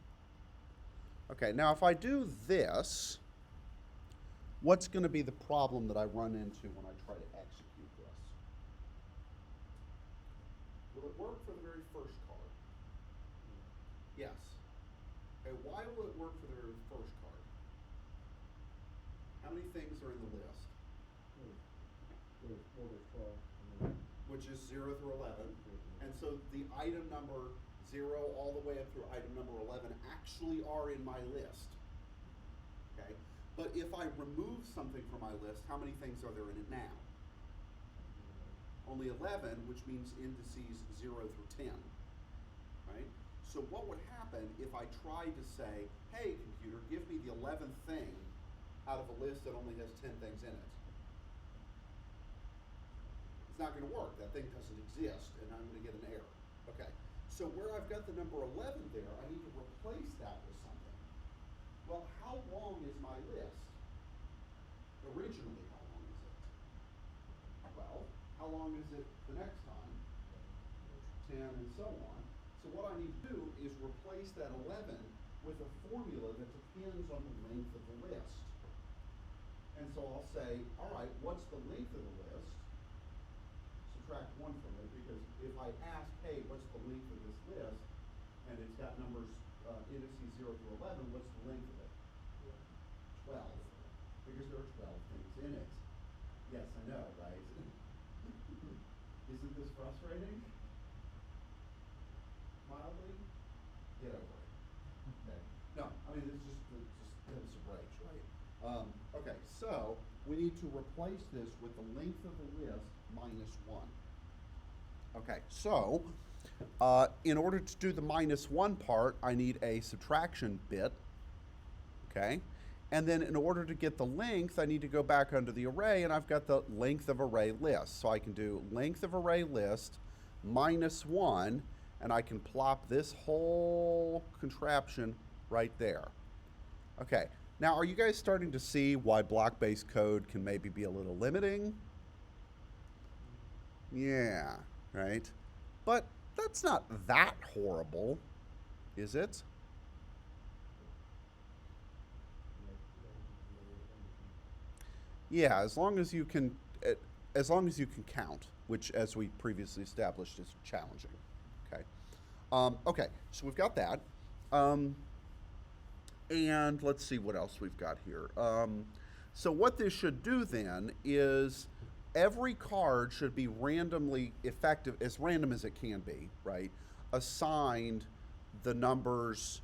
Okay, now if I do this, what's going to be the problem that I run into when I try to execute this? Will it work for the very first card? Yes. Okay, why will it work for the very first card? How many things are in the list? There's 12. Which is 0 through 11. And so the item number 0 all the way up through item number 11 actually are in my list. Okay? But if I remove something from my list, how many things are there in it now? Only 11, which means indices 0 through 10. Right? So what would happen if I tried to say, hey, computer, give me the 11th thing out of a list that only has 10 things in it? It's not going to work. That thing doesn't exist, and I'm going to get an error. Okay. So where I've got the number 11 there, I need to replace that with something. Well, how long is my list? Originally, how long is it? 12. How long is it the next time? 10, and so on. So what I need to do is replace that 11 with a formula that depends on the length of the list. And so I'll say, all right, what's the length of the list? Subtract 1 from it, because if I ask, hey, what's the length of this list, and it's got numbers, indices 0 through 11, what's the length of it? 12. Because there are 12 things in it. Yes, I know, right? Isn't this frustrating? Mildly? Get over it. Okay. No, I mean, it's just give us a break, right? Okay, so we need to replace this with the length of the list minus 1. Okay, so in order to do the minus 1 part, I need a subtraction bit. Okay, and then in order to get the length, I need to go back under the array, and I've got the length of array list. So I can do length of array list minus 1, and I can plop this whole contraption right there. Okay, now are you guys starting to see why block-based code can maybe be a little limiting? Yeah, right? But that's not that horrible, is it? Yeah, as long as you can count, which, as we previously established, is challenging. Okay. Okay, so we've got that. And let's see what else we've got here. So what this should do then is every card should be randomly effective, as random as it can be, right? Assigned the numbers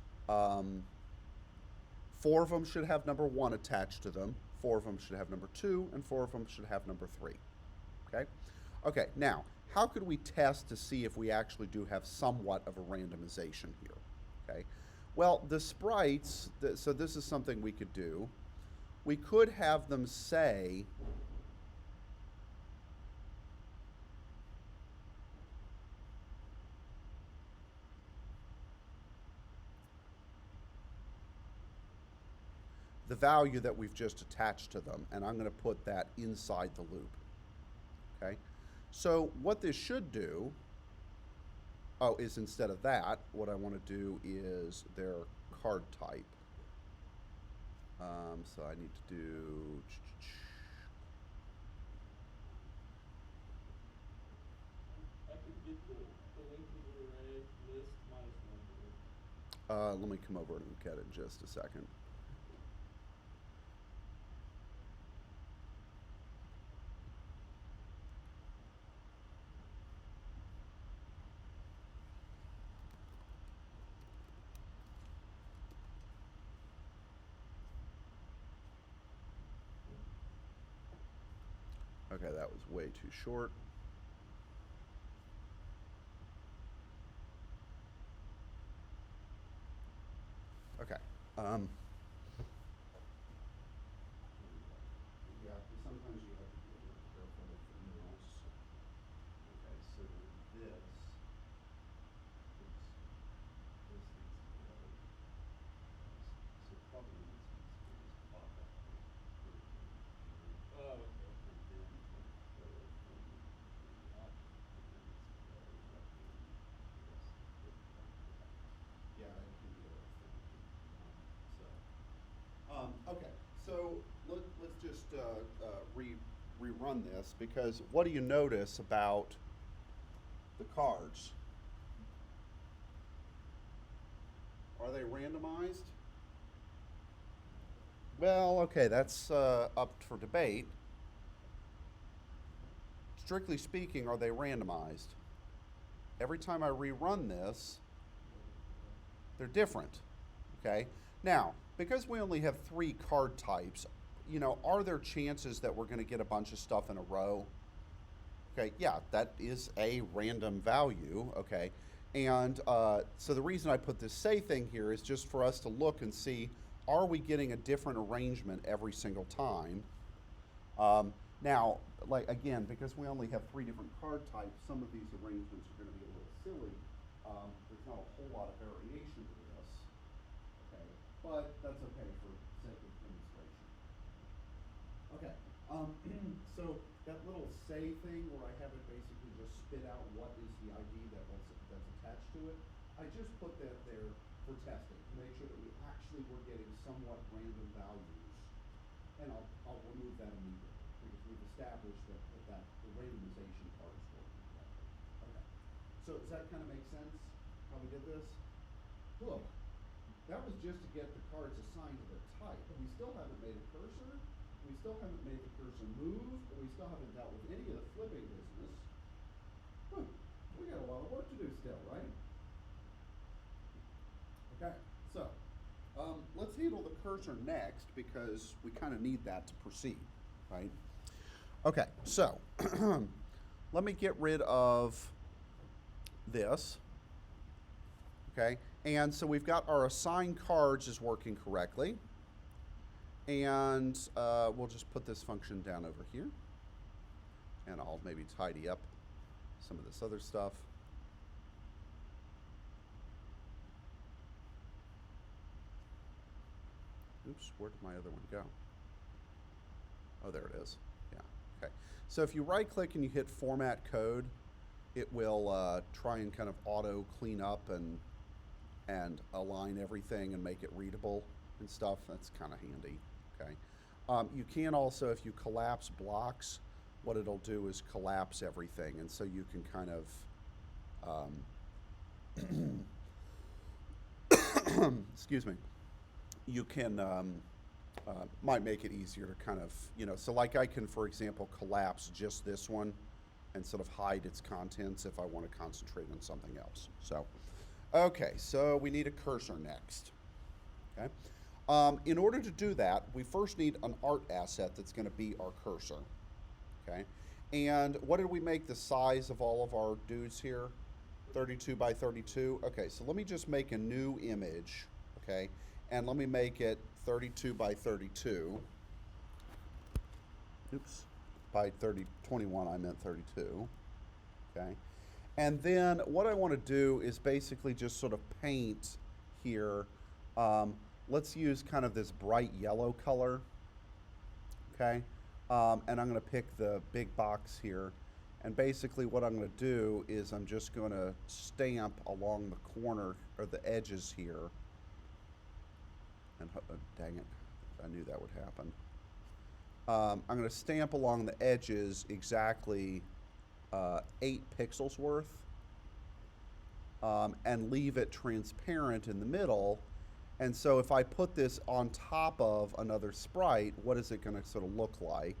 4 of them should have number 1 attached to them, 4 of them should have number 2, and 4 of them should have number 3. Okay? Okay, now, how could we test to see if we actually do have somewhat of a randomization here? Okay? Well, the sprites, so this is something we could do. We could have them say, the value that we've just attached to them, and I'm going to put that inside the loop. Okay? So what this should do, is instead of that, what I want to do is their card type. So I need to do, I could get the length of the array list -1 here. let me come over and look at it in just a second. Okay, that was way too short. Okay. Yeah, sometimes you have to be a little careful with the mouse. Okay, so this needs to go. So probably needs to be this pop up. Oh, okay. And then it's going to go in up, and then it's going to go up in this. Yeah, it can be a little finicky. Okay, so let's just rerun this, because what do you notice about the cards? Are they randomized? Well, okay, that's up for debate. Strictly speaking, are they randomized? Every time I rerun this, they're different, okay? Now, because we only have 3 card types, are there chances that we're going to get a bunch of stuff in a row? Okay, yeah, that is a random value, okay? And so the reason I put this say thing here is just for us to look and see, are we getting a different arrangement every single time? Now, like, again, because we only have 3 different card types, some of these arrangements are going to be a little silly. There's not a whole lot of variation to this, okay? But that's okay for sake of demonstration. Okay, so that little say thing where I have it basically just spit out what is the ID that's attached to it, I just put that there for testing, to make sure that we actually were getting somewhat random values. And I'll remove that immediately, because we've established that the randomization part is working correctly. Okay, so does that kind of make sense, how we did this? Look, that was just to get the cards assigned to their type. We still haven't made a cursor, we still haven't made the cursor move, and we still haven't dealt with any of the flipping business. Whew, we got a lot of work to do still, right? Okay, so let's handle the cursor next, because we kind of need that to proceed, right? Okay, so let me get rid of this. Okay, and so we've got our assign cards is working correctly. And we'll just put this function down over here. And I'll maybe tidy up some of this other stuff. Oops, where did my other one go? Oh, there it is. Yeah, okay. So if you right click and you hit format code, it will try and kind of auto clean up and align everything and make it readable and stuff. That's kind of handy, okay? You can also, if you collapse blocks, what it'll do is collapse everything, and so you can kind of excuse me, you can might make it easier to kind of, so like I can, for example, collapse just this one and sort of hide its contents if I want to concentrate on something else. So okay, so we need a cursor next. Okay, In order to do that, we first need an art asset that's going to be our cursor. Okay? And what did we make the size of all of our dudes here? 32 by 32. Okay, so let me just make a new image. Okay? And let me make it 32 by 32. Oops. By 21, I meant 32. Okay? And then what I want to do is basically just sort of paint here. Let's use kind of this bright yellow color. Okay? And I'm going to pick the big box here. And basically what I'm going to do is I'm just going to stamp along the corner or the edges here. And dang it, I knew that would happen. I'm going to stamp along the edges exactly 8 pixels worth and leave it transparent in the middle. And so if I put this on top of another sprite, what is it going to sort of look like?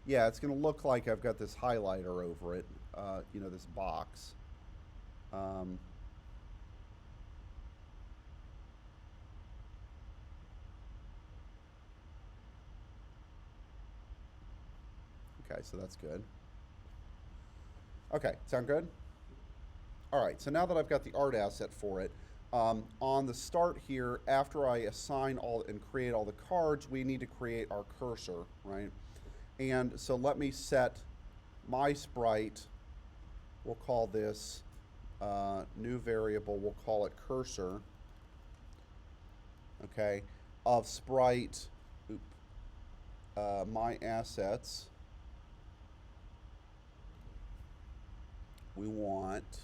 Yeah, it's going to look like I've got this highlighter over it, you know, this box. Okay, so that's good. Okay, sound good? All right, so now that I've got the art asset for it, on the start here, after I assign all and create all the cards, we need to create our cursor, right? And so let me set my sprite, we'll call this new variable, we'll call it cursor, okay, of sprite, my assets. We want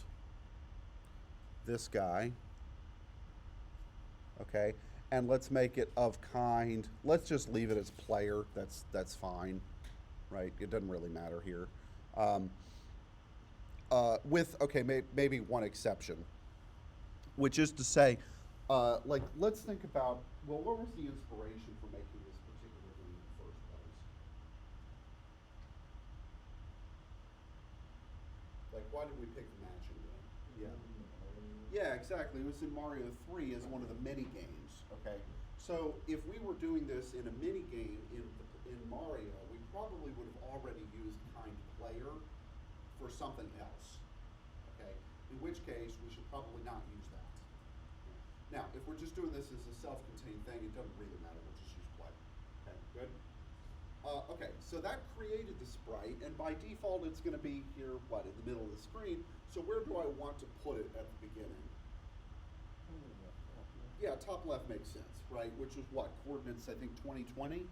this guy, okay, and let's make it of kind. Let's just leave it as player. That's fine, right? It doesn't really matter here. With okay, maybe one exception, which is to say, like let's think about what was the inspiration for making this particular game in the first place? Like, why did we pick the matching game? Yeah. Yeah, exactly. It was in Mario 3 as one of the mini games. Okay. So if we were doing this in a mini game in Mario, we probably would have already used kind player for something else. Okay. In which case, we should probably not use that. Now, if we're just doing this as a self-contained thing, it doesn't really matter. We'll just use play. Okay. Good. Okay, so that created the sprite, and by default it's going to be here, what, in the middle of the screen. So where do I want to put it at the beginning? Yeah, top left makes sense, right? Which is what, coordinates, I think, 2020?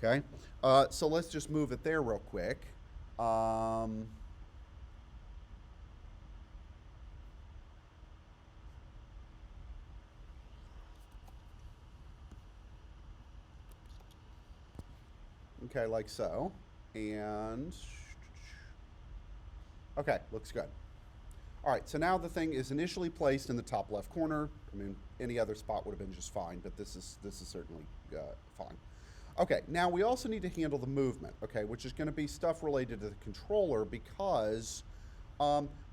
Okay, so let's just move it there real quick. Okay, like so. And, okay, looks good. All right, so now the thing is initially placed in the top left corner. I mean, any other spot would have been just fine, but this is certainly fine. Okay, now we also need to handle the movement, okay, which is going to be stuff related to the controller because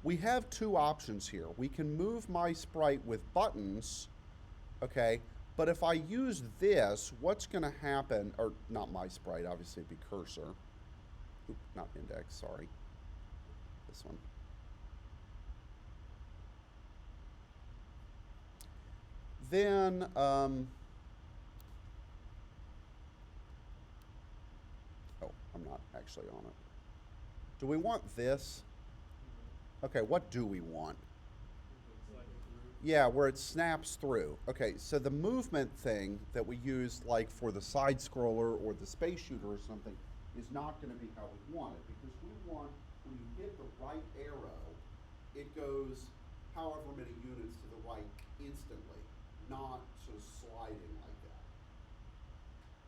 we have 2 options here. We can move my sprite with buttons, okay, but if I use this, what's going to happen, or not my sprite, obviously it'd be cursor. Oop, not index, sorry. This one. Then, oh, I'm not actually on it. Do we want this? Okay, what do we want? Yeah, where it snaps through. Okay, so the movement thing that we use like for the side scroller or the space shooter or something is not going to be how we want it because we want, when you hit the right arrow, it goes however many units to the right instantly, not sort of sliding like that.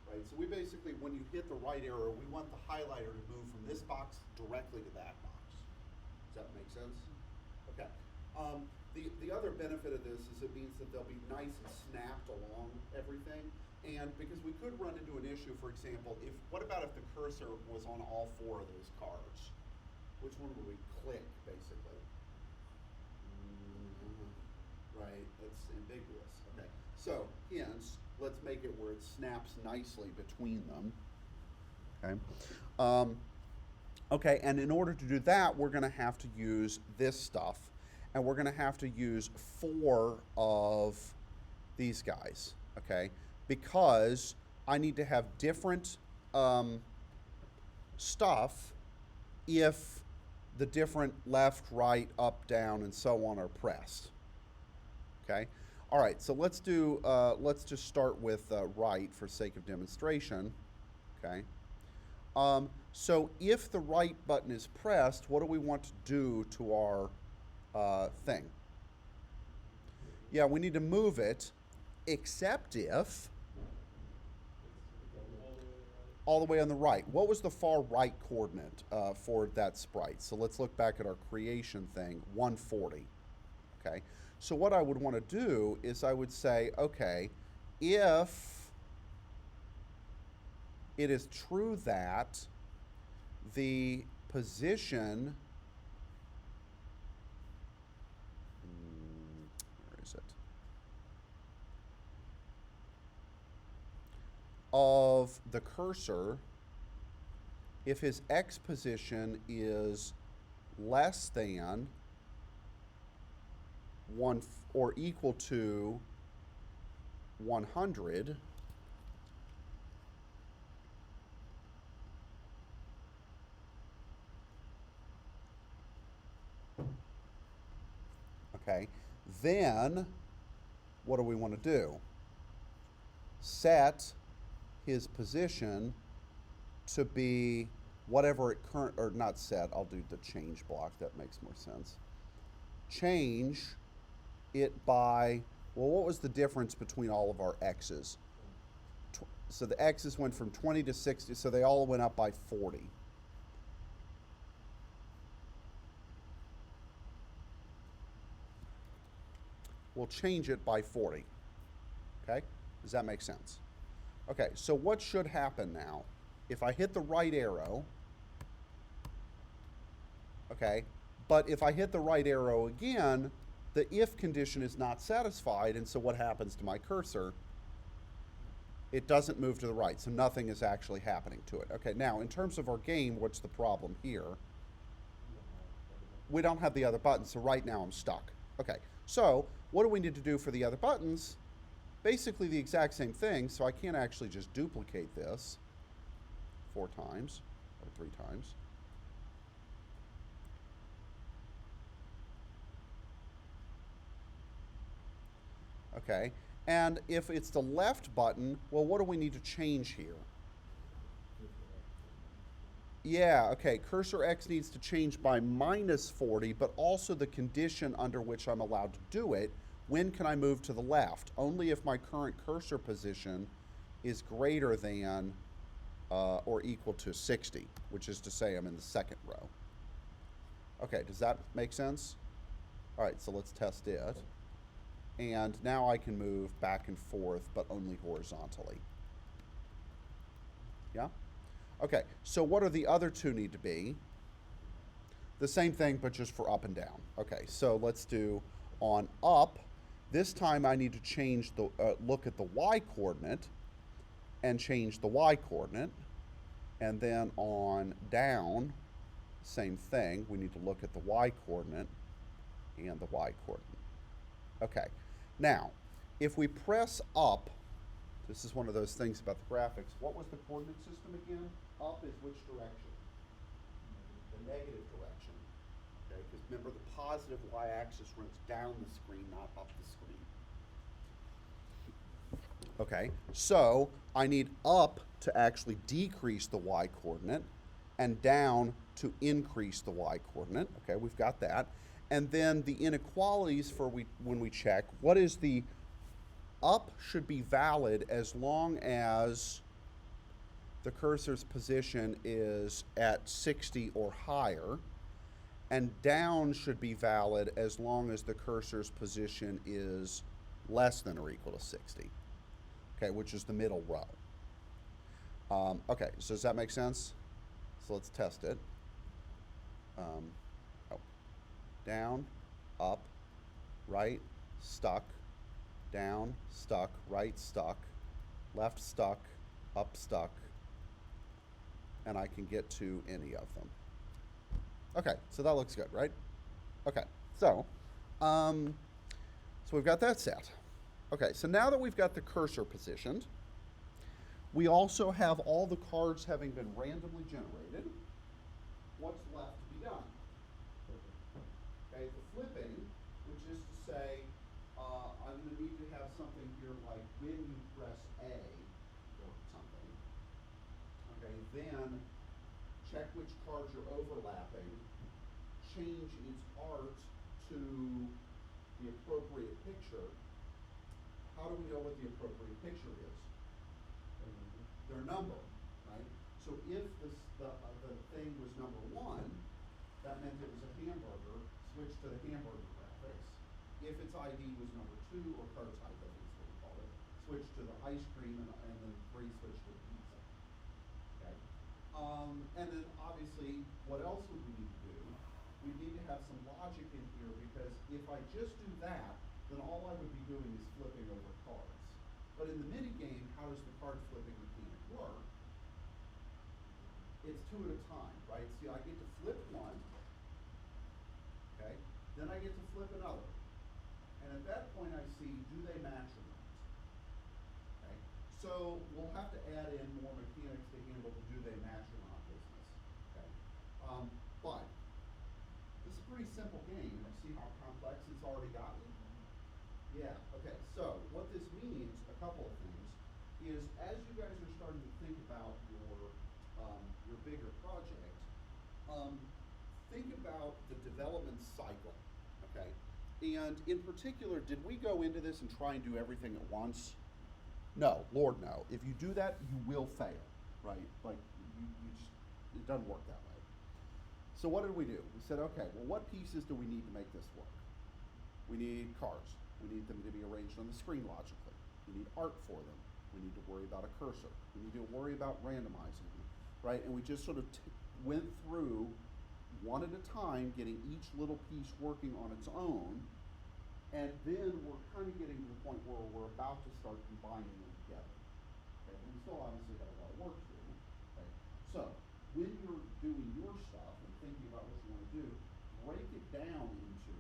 Right, so we basically, when you hit the right arrow, we want the highlighter to move from this box directly to that box. Does that make sense? Okay. The other benefit of this is it means that they'll be nice and snapped along everything. And because we could run into an issue, for example, what about if the cursor was on all 4 of those cards? Which one would we click, basically? Right, it's ambiguous. Okay. So, hence, let's make it where it snaps nicely between them. Okay. Okay, and in order to do that, we're going to have to use this stuff. And we're going to have to use 4 of these guys, okay? Because I need to have different stuff if the different left, right, up, down, and so on are pressed. Okay? All right, so let's just start with right for sake of demonstration. Okay? So if the right button is pressed, what do we want to do to our thing? Yeah, we need to move it, except if all the way on the right. What was the far right coordinate for that sprite? So let's look back at our creation thing, 140. Okay, so what I would want to do is I would say, okay, if it is true that the position, where is it, of the cursor, if his x position is less than 1 or equal to 100, okay, then what do we want to do? Set his position to be whatever it current, or not set, I'll do the change block, that makes more sense. Change it by, well, what was the difference between all of our x's? So the x's went from 20 to 60, so they all went up by 40. We'll change it by 40. Okay? Does that make sense? Okay, so what should happen now? If I hit the right arrow, okay, but if I hit the right arrow again, the if condition is not satisfied, and so what happens to my cursor? It doesn't move to the right, so nothing is actually happening to it. Okay, now in terms of our game, what's the problem here? We don't have the other buttons, so right now I'm stuck. Okay, so what do we need to do for the other buttons? Basically the exact same thing, so I can't actually just duplicate this 4 times or 3 times. Okay, and if it's the left button, well, what do we need to change here? Yeah, okay, cursor X needs to change by minus 40, but also the condition under which I'm allowed to do it. When can I move to the left? Only if my current cursor position is greater than or equal to 60, which is to say I'm in the second row. Okay, does that make sense? All right, so let's test it. And now I can move back and forth, but only horizontally. Yeah? Okay, so what are the other 2 need to be? The same thing, but just for up and down. Okay, so let's do on up. This time I need to change the, look at the y coordinate and change the y coordinate. And then on down, same thing. We need to look at the y coordinate and the y coordinate. Okay, now, if we press up, this is one of those things about the graphics. What was the coordinate system again? Up is which direction? The negative direction. Okay, because remember the positive y-axis runs down the screen, not up the screen. Okay, so I need up to actually decrease the y-coordinate and down to increase the y-coordinate. Okay, we've got that. And then the inequalities for when we check, what is the up should be valid as long as the cursor's position is at 60 or higher, and down should be valid as long as the cursor's position is less than or equal to 60, okay, which is the middle row. Okay, so does that make sense? So let's test it. Down, up, right, stuck, down, stuck, right, stuck, left, stuck, up, stuck, and I can get to any of them. Okay, so that looks good, right? Okay, so we've got that set. Okay, so now that we've got the cursor positioned, we also have all the cards having been randomly generated. What's left to be done? Okay, the flipping, which is to say, I'm going to need to have something here like when you press A or something. Okay, then check which cards are overlapping, change its art to the appropriate picture. How do we know what the appropriate picture is? Their number, right? So if the thing was number 1, that meant it was a hamburger, switch to the hamburger graphics. If its ID was number 2, or card type, I think is what we call it, switch to the ice cream, and then 3 switch to the pizza. Okay? And then obviously, what else would we need to do? We need to have some logic in here, because if I just do that, then all I would be doing is flipping over cards. But in the mini game, how does the card flipping mechanic work? It's 2 at a time, right? See, I get to flip one, okay? Then I get to flip another. And at that point I see, do they match or not? Okay? So we'll have to add in more mechanics to handle the do they match or not business. Okay? But this is a pretty simple game. You see how complex it's already gotten? Yeah, okay, so what this means, a couple of things, is as you guys are starting to think about your bigger project, think about the development cycle, okay? And in particular, did we go into this and try and do everything at once? No, Lord no. If you do that, you will fail, right? Like, you just, it doesn't work that way. So what did we do? We said, okay, well, what pieces do we need to make this work? We need cards. We need them to be arranged on the screen logically. We need art for them. We need to worry about a cursor. We need to worry about randomizing them, right? And we just sort of went through one at a time, getting each little piece working on its own, and then we're kind of getting to the point where we're about to start combining them together. Okay, but we still obviously have a lot of work to do. Okay, so when you're doing your stuff and thinking about what you want to do, break it down into,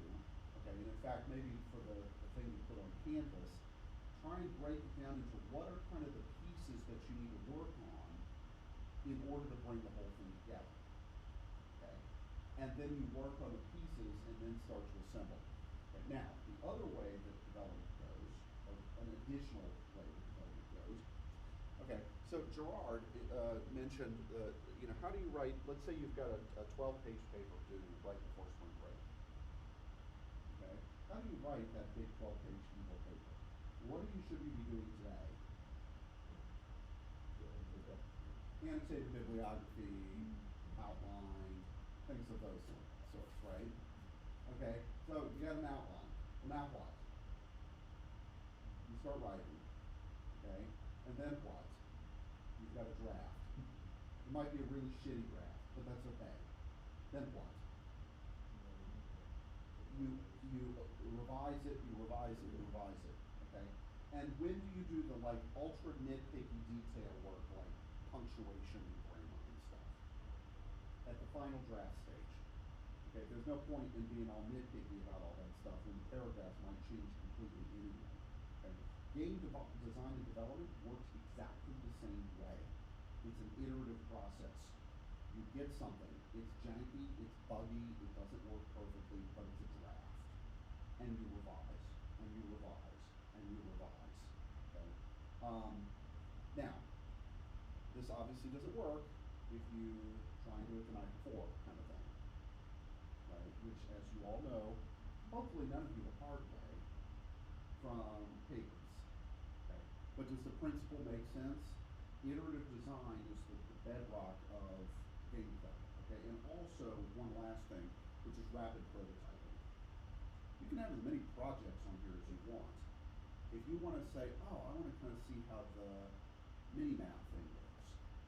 okay, and in fact maybe for the thing you put on canvas, try and break it down into what are kind of the pieces that you need to work on in order to bring the whole thing together. Okay, and then you work on the pieces and then start to assemble. Okay, now the other way that development goes, or an additional way that development goes. Okay, so Gerard mentioned, how do you write? Let's say you've got a 12-page paper due right before spring break. Okay, how do you write that big 12-page evil paper? What should you be doing today? Annotated bibliography, outline, things of those sorts, right? Okay, so you got an outline. Well, now what? You start writing, okay? And then what? You've got a draft. It might be a really shitty draft, but that's okay. Then what? You revise it, you revise it, you revise it, okay? And when do you do the ultra nitpicky detail work, like punctuation and grammar and stuff? At the final draft stage. Okay, there's no point in being all nitpicky about all that stuff when the paragraphs might change completely anyway. Okay? Game design and development works exactly the same way. It's an iterative process. You get something, it's janky, it's buggy, it doesn't work perfectly, but it's a draft. And you revise, and you revise, and you revise. Okay? Now, this obviously doesn't work if you try and do it the night before, kind of thing. Right? Which, as you all know, hopefully none of you the hard way, from papers. Okay? But does the principle make sense? Iterative design is the bedrock of game development. Okay? And also, one last thing, which is rapid prototyping. You can have as many projects on here as you want. If you want to say, oh, I want to kind of see how the mini-map thing works,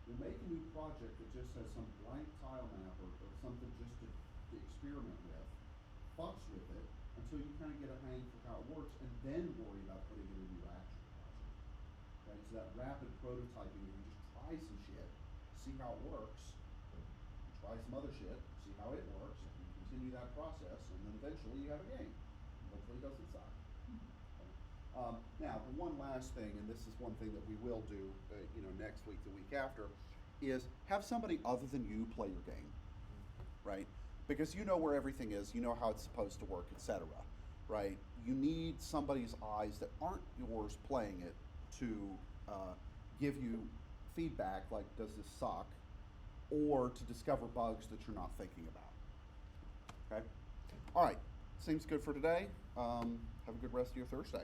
we'll make a new project that just has some blank tile map or something just to experiment with, fucks with it, until you kind of get a hang for how it works, and then worry about putting it into your actual project. Okay, so that rapid prototyping, where you just try some shit, see how it works, you try some other shit, see how it works, you continue that process, and then eventually you have a game. Hopefully it doesn't suck. Now, the one last thing, and this is one thing that we will do, next week, the week after, is have somebody other than you play your game, right? Because you know where everything is, you know how it's supposed to work, etc., right? You need somebody's eyes that aren't yours playing it to give you feedback like, does this suck? Or to discover bugs that you're not thinking about. Okay? All right. Seems good for today. Have a good rest of your Thursday.